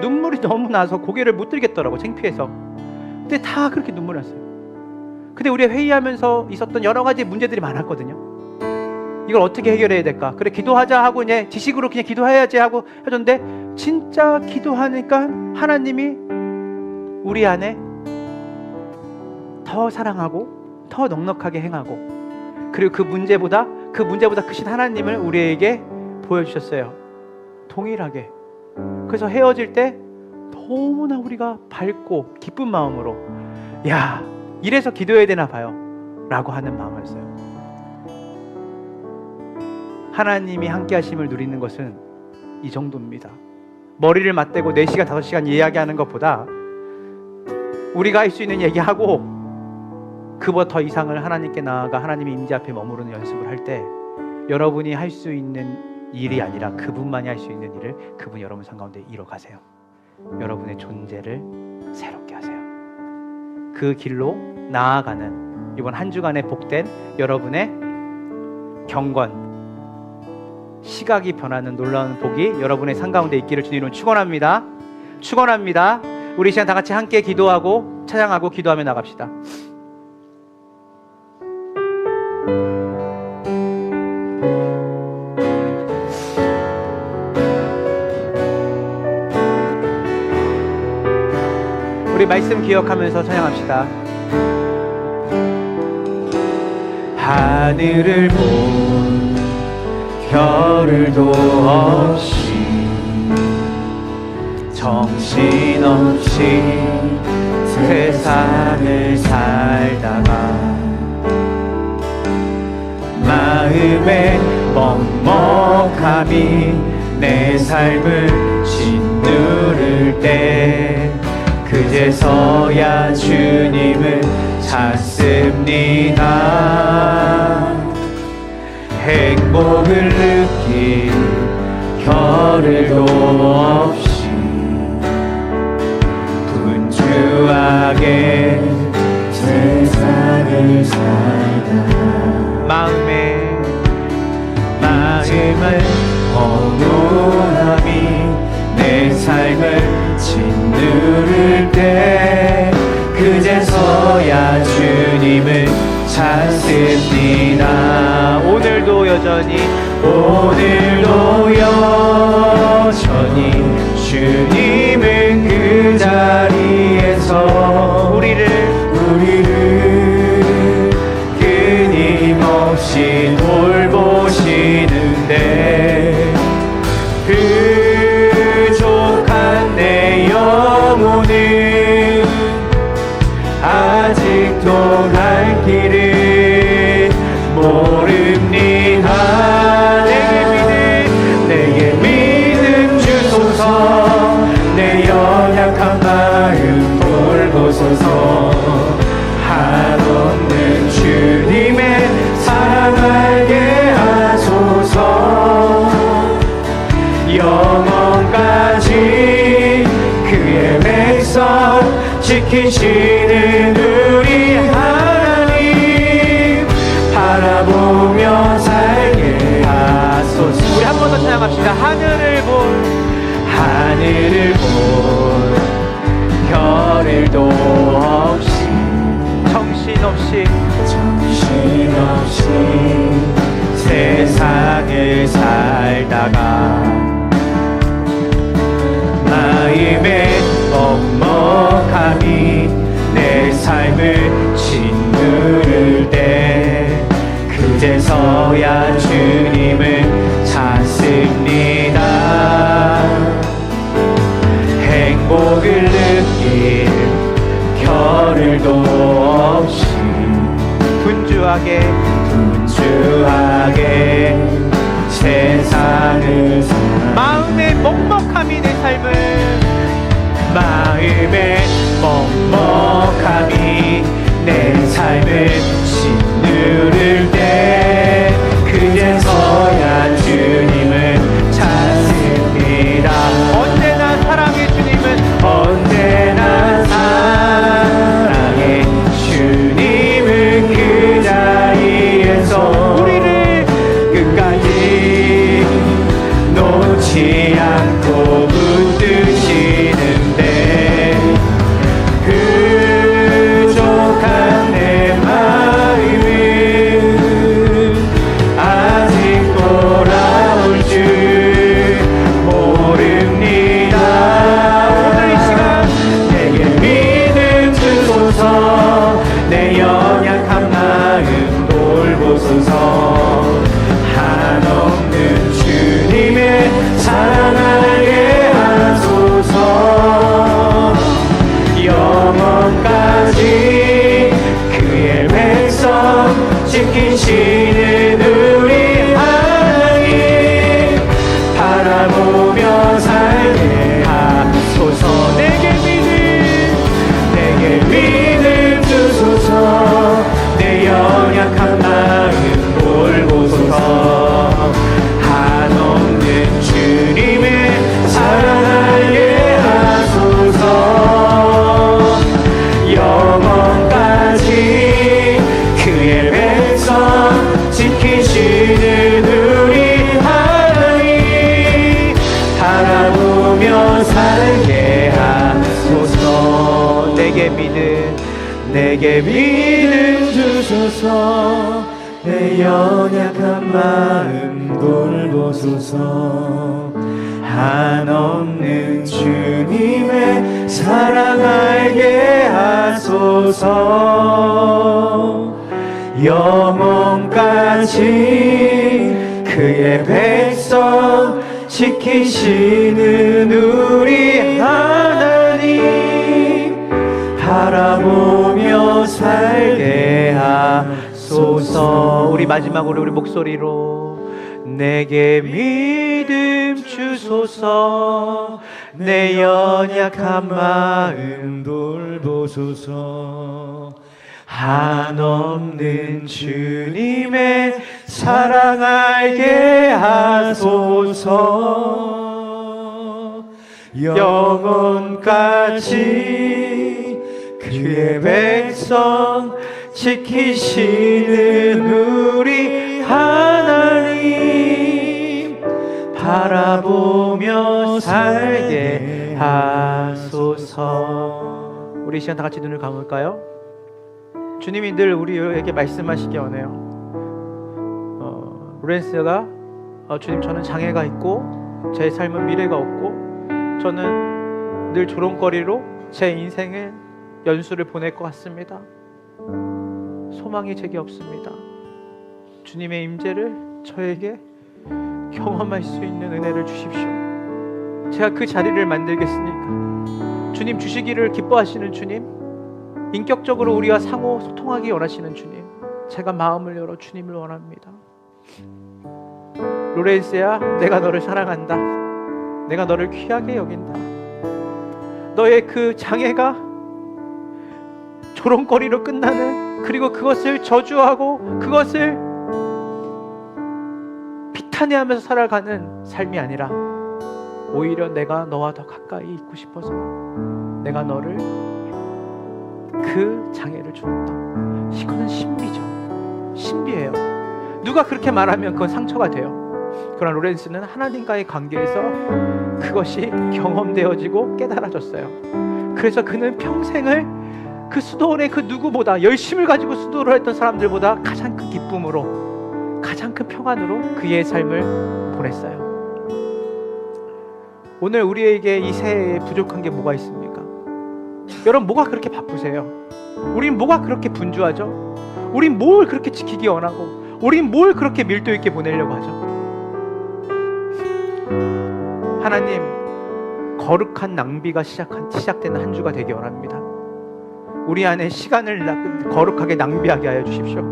눈물이 너무 나서 고개를 못 들겠더라고, 창피해서. 근데 다 그렇게 눈물이 났어요. 근데 우리가 회의하면서 있었던 여러 가지 문제들이 많았거든요. 이걸 어떻게 해결해야 될까? 그래, 기도하자 하고 그냥 지식으로 그냥 기도해야지 하고 해줬는데, 진짜 기도하니까 하나님이 우리 안에 더 사랑하고 더 넉넉하게 행하고, 그리고 그 문제보다 크신 하나님을 우리에게 보여주셨어요. 동일하게. 그래서 헤어질 때 너무나 우리가 밝고 기쁜 마음으로, 야, 이래서 기도해야 되나 봐요 라고 하는 마음이었어요. 하나님이 함께 하심을 누리는 것은 이 정도입니다. 머리를 맞대고 4시간 5시간 이야기하는 것보다 우리가 할 수 있는 얘기하고 그보다 더 이상을 하나님께 나아가 하나님의 임재 앞에 머무르는 연습을 할 때, 여러분이 할 수 있는 일이 아니라 그분만이 할 수 있는 일을 그분이 여러분 삶 가운데 이뤄가세요. 여러분의 존재를 새롭게 하세요. 그 길로 나아가는 이번 한 주간의 복된 여러분의 경건, 시각이 변하는 놀라운 복이 여러분의 삶 가운데 있기를 주님으로 축원합니다. 축원합니다. 우리 시간 다 같이 함께 기도하고 찬양하고 기도하며 나갑시다. 우리 말씀 기억하면서 찬양합시다. 하늘을 본 별도 없이 정신없이 세상을 살다가 마음의 먹먹함이 내 삶을 짓누를 때, 그제서야 주님을 찾습니다. 행복을 느낄 겨를도 없이 분주하게 세상을 살다가 마음을 허무함이 내 삶을 짓누를 때, 그제서야 주님을 찾습니다. 오늘도 여전히 주님은 그 자리에서 우리를 끊임없이 돌보시는데, 부족한 내 영혼은 아직도 갈 길을 모릅니다. 내게 믿음 주소서. 내 연약한 마음 돌보소서. 한없는 주님의 사랑 알게 하소서. 영원까지 그의 백성 지키시는 우리 하나님 바라보며 살게 하소서. 우리 한 번 더 찬양합시다. 하늘을 본 별일도 없이 정신없이 세상을 살다가 마음의 먹먹함이 내 삶을 짓누를 때, 그제서야 주님을 찾습니다. 행복을 느낄 겨를도 없이 분주하게 세상을 마음의 먹먹함이 내 삶을 짓누를 때, 그제서야 주님을 찾습니다. 언제나 사랑의 주님은 언제나 사랑의 주님은 그 자리에서 우리를 끝까지 놓지 않고 붙드시는 지키시는 우리 하나님 바라보며 살게 하소서. 내게 믿음 주소서. 내 연약한 마음 돌보소서. 한없는 주님의 사랑하게 하소서. 영원까지 그의 백성 지키시는 우리 하나님 바라보며 살게 하소서. 내게 믿음 주소서. 내 연약한 마음 돌보소서. 한없는 주님의 사랑 알게 하소서. 영원까지 그의 백성 지키시는 우리 하나님 바라보며 살게 하소서. 우리 마지막으로 우리 목소리로 내게 믿음 주소서. 내 연약한 마음 돌보소서. 한없는 주님의 사랑 알게 하소서. 영원까지 그의 백성 지키시는 우리 하나님 바라보며 살게 하소서. 우리 이 시간 다 같이 눈을 감을까요? 주님이 늘 우리에게 말씀하시기 원해요. 로렌스가 주님, 저는 장애가 있고 제 삶은 미래가 없고 저는 늘 조롱거리로 제 인생의 연수를 보낼 것 같습니다. 소망이 제게 없습니다. 주님의 임재를 저에게 경험할 수 있는 은혜를 주십시오. 제가 그 자리를 만들겠으니까. 주님 주시기를 기뻐하시는 주님, 인격적으로 우리와 상호 소통하기 원하시는 주님, 제가 마음을 열어 주님을 원합니다. 로렌스야, 내가 너를 사랑한다. 내가 너를 귀하게 여긴다. 너의 그 장애가 조롱거리로 끝나는, 그리고 그것을 저주하고 그것을 비탄해하면서 살아가는 삶이 아니라 오히려 내가 너와 더 가까이 있고 싶어서 내가 너를 그 장애를 주었다. 이거는 신비죠. 신비예요. 누가 그렇게 말하면 그건 상처가 돼요. 그러나 로렌스는 하나님과의 관계에서 그것이 경험되어지고 깨달아졌어요. 그래서 그는 평생을 그 수도원의 그 누구보다 열심을 가지고 수도를 했던 사람들보다 가장 큰 기쁨으로, 가장 큰 평안으로 그의 삶을 보냈어요. 오늘 우리에게 이 새해에 부족한 게 뭐가 있습니까? 여러분, 뭐가 그렇게 바쁘세요? 우린 뭐가 그렇게 분주하죠? 우린 뭘 그렇게 지키기 원하고, 우린 뭘 그렇게 밀도 있게 보내려고 하죠? 하나님, 거룩한 낭비가 시작되는 한 주가 되기 원합니다. 우리 안에 시간을 거룩하게 낭비하게 하여 주십시오.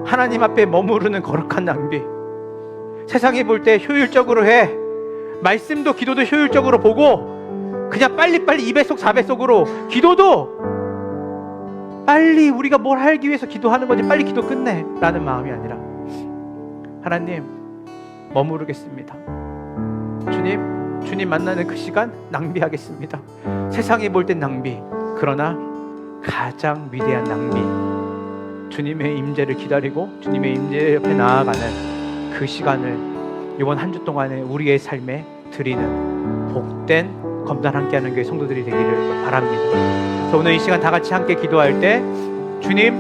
하나님 앞에 머무르는 거룩한 낭비. 세상이 볼 때 효율적으로 해. 말씀도 기도도 효율적으로 보고 그냥 빨리빨리 2배속 4배속으로 기도도 빨리 우리가 뭘 하기 위해서 기도하는 거지 빨리 기도 끝내 라는 마음이 아니라, 하나님 머무르겠습니다. 주님 만나는 그 시간 낭비하겠습니다. 세상이 볼 땐 낭비, 그러나 가장 위대한 낭비, 주님의 임재를 기다리고 주님의 임재 옆에 나아가는 그 시간을 이번 한 주 동안에 우리의 삶에 드리는 복된 검단 함께하는 교회 성도들이 되기를 바랍니다. 그래서 오늘 이 시간 다 같이 함께 기도할 때 주님의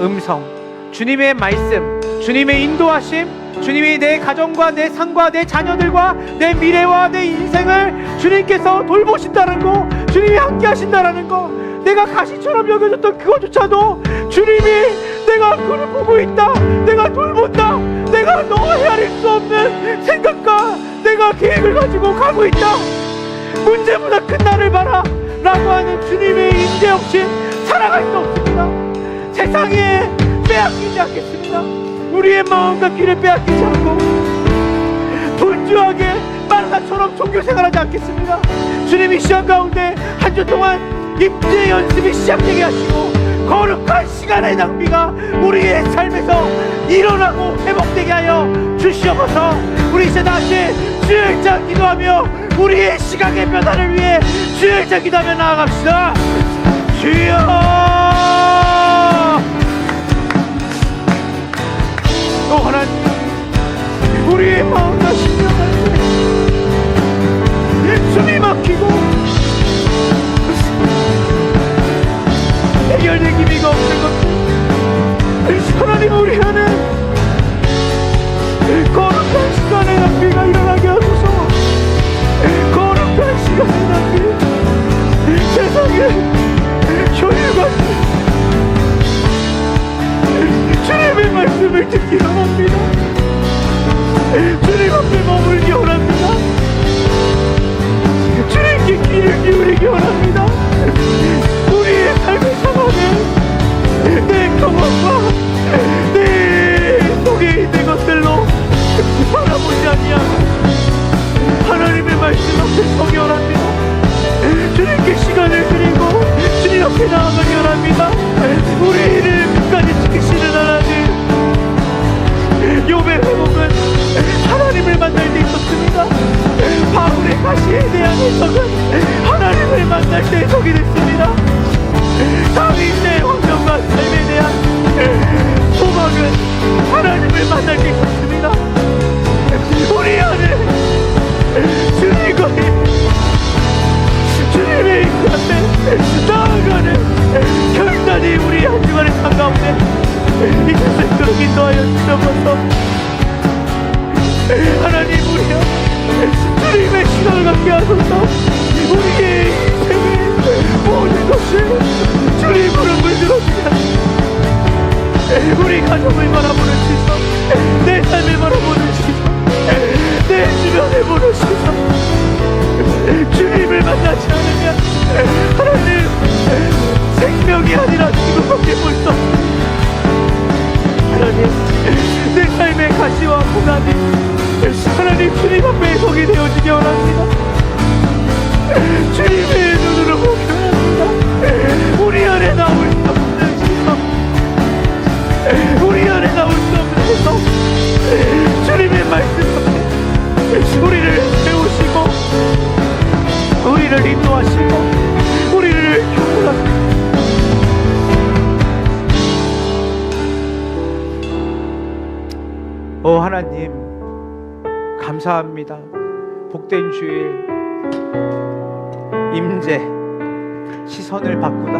음성, 주님의 말씀, 주님의 인도하심, 주님이 내 가정과 내 삶과 내 자녀들과 내 미래와 내 인생을 주님께서 돌보신다는 거, 주님이 함께 하신다는 거, 내가 가시처럼 여겨졌던 그것조차도 주님이 내가 그를 보고 있다, 내가 돌본다, 내가 너와 헤아릴 수 없는 생각과 내가 계획을 가지고 가고 있다, 문제보다 큰 나를 봐라 라고 하는 주님의 임재 없이 살아갈 수 없습니다. 세상에 빼앗기지 않겠습니다. 우리의 마음과 귀를 빼앗기지 않고 분주하게 마르다처럼 종교생활하지 않겠습니다. 주님이 시간 가운데 한 주 동안 임재 연습이 시작되게 하시고 거룩한 시간의 낭비가 우리의 삶에서 일어나고 회복되게 하여 주시옵소서. 우리 이제 다시 주일자 기도하며 우리의 시각의 변화를 위해 주일자 기도하며 나아갑시다. 주여, 또 하나님, 우리의 마음과 심령을 숨이 막히고 해결된 기미가 없는 것들, 하나님, 우리 안에 거룩한 시간의 낭비가 일어나게 하소서. 거룩한 시간의 낭비, 세상에 효율과 주님의 말씀을 듣기 원합니다. 주님 앞에 머물기 원합니다. 주님께 귀를 기울이기 원합니다. 우리의 삶의 상황에 내 경험과 내 속에 있는 것들로 바라보지 아니하고 하나님의 말씀 앞에 서기 원합니다. 주님께 시간을 드리고 주님 앞에 나아가기 원합니다. 우리를 끝까지 지키시는 하나님, 욥의 회복은 하나님을 만날 때 있었습니다. 바울의 가시에 대한 해석은 하나님을 만날 때 해석이 됐습니다. 다윗의 환경과 삶에 대한 소망은 하나님을 만날 때 있었습니다. 우리 안에 주님과 주님의 인도 앞에 나아가는 결단이 우리 한 주간의 삶 가운데 있을 수 있도록 인도하여 주셔서 하나님, 우리여 주님의 시간을 갖게 하소서. 우리의 인생의 모든 것을 주님으로 물들어주게 하소서. 우리 가정을 바라보는 시선, 내 삶을 바라보는 시선, 내 주변을 보는 시선, 주님을 만나지 않으면 하나님, 생명이 아니라 죽음밖에 볼 수 없습니다. 하나님, 내 삶의 가시와 고난이 하나님 주님 앞에 서게 되어지기 원합니다. 주님의 눈으로 보기 원합니다. 우리 안에 나올 수 없는 시선, 우리 안에 나올 수 없는 해석, 주님의 말씀 앞에 우리를 배우시고 우리를 인도하시고 우리를 교훈하시고 하나님, 감사합니다. 복된 주일, 임재, 시선을 바꾸다.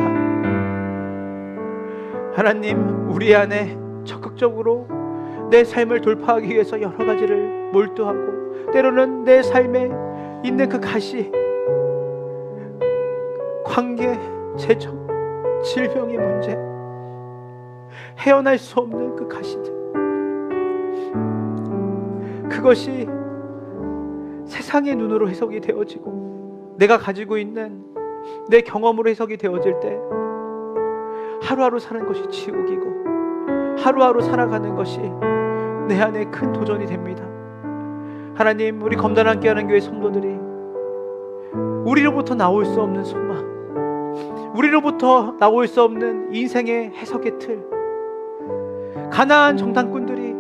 하나님, 우리 안에 적극적으로 내 삶을 돌파하기 위해서 여러 가지를 몰두하고, 때로는 내 삶에 있는 그 가시, 관계, 재정, 질병의 문제, 헤어날 수 없는 그 가시들, 그것이 세상의 눈으로 해석이 되어지고 내가 가지고 있는 내 경험으로 해석이 되어질 때 하루하루 사는 것이 지옥이고 하루하루 살아가는 것이 내 안에 큰 도전이 됩니다. 하나님, 우리 검단 함께하는 교회 성도들이 우리로부터 나올 수 없는 소망, 우리로부터 나올 수 없는 인생의 해석의 틀, 가나안 정탐꾼들이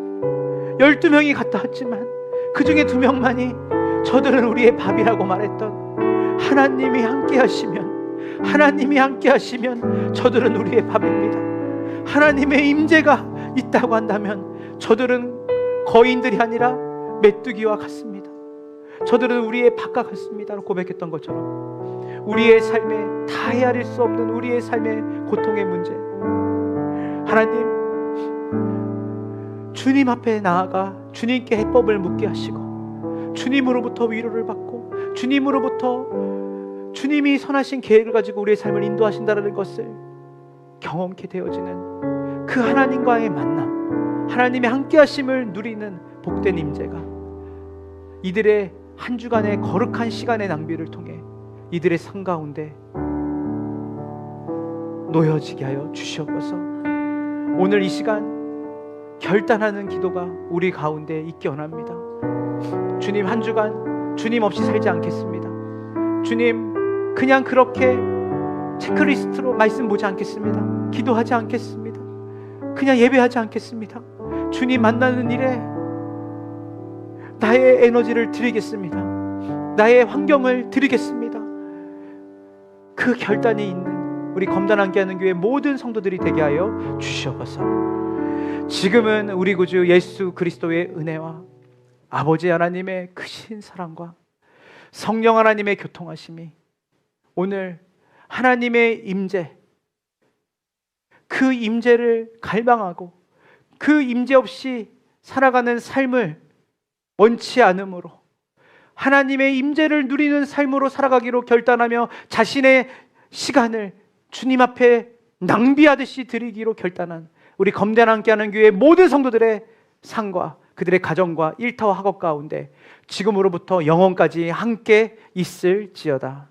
12명이 갔다 왔지만 그 중에 2명만이 저들은 우리의 밥이라고 말했던 하나님이 함께 하시면, 하나님이 함께 하시면 저들은 우리의 밥입니다. 하나님의 임재가 있다고 한다면 저들은 거인들이 아니라 메뚜기와 같습니다. 저들은 우리의 밥과 같습니다 라고 고백했던 것처럼 우리의 삶에 다 헤아릴 수 없는 우리의 삶의 고통의 문제, 하나님, 주님 앞에 나아가 주님께 해법을 묻게 하시고 주님으로부터 위로를 받고 주님으로부터 주님이 선하신 계획을 가지고 우리의 삶을 인도하신다는 것을 경험케 되어지는 그 하나님과의 만남, 하나님의 함께 하심을 누리는 복된 임재가 이들의 한 주간의 거룩한 시간의 낭비를 통해 이들의 삶 가운데 놓여지게 하여 주시옵소서. 오늘 이 시간 결단하는 기도가 우리 가운데 있기 원합니다. 주님, 한 주간 주님 없이 살지 않겠습니다. 주님, 그냥 그렇게 체크리스트로 말씀 보지 않겠습니다. 기도하지 않겠습니다. 그냥 예배하지 않겠습니다. 주님 만나는 일에 나의 에너지를 드리겠습니다. 나의 환경을 드리겠습니다. 그 결단이 있는 우리 검단 함께하는 교회 모든 성도들이 되게 하여 주시옵소서. 지금은 우리 구주 예수 그리스도의 은혜와 아버지 하나님의 크신 사랑과 성령 하나님의 교통하심이 오늘 하나님의 임재, 그 임재를 갈망하고 그 임재 없이 살아가는 삶을 원치 않으므로 하나님의 임재를 누리는 삶으로 살아가기로 결단하며 자신의 시간을 주님 앞에 낭비하듯이 드리기로 결단한 우리 검단 함께하는 교회 모든 성도들의 삶과 그들의 가정과 일터와 학업 가운데 지금으로부터 영원까지 함께 있을지어다.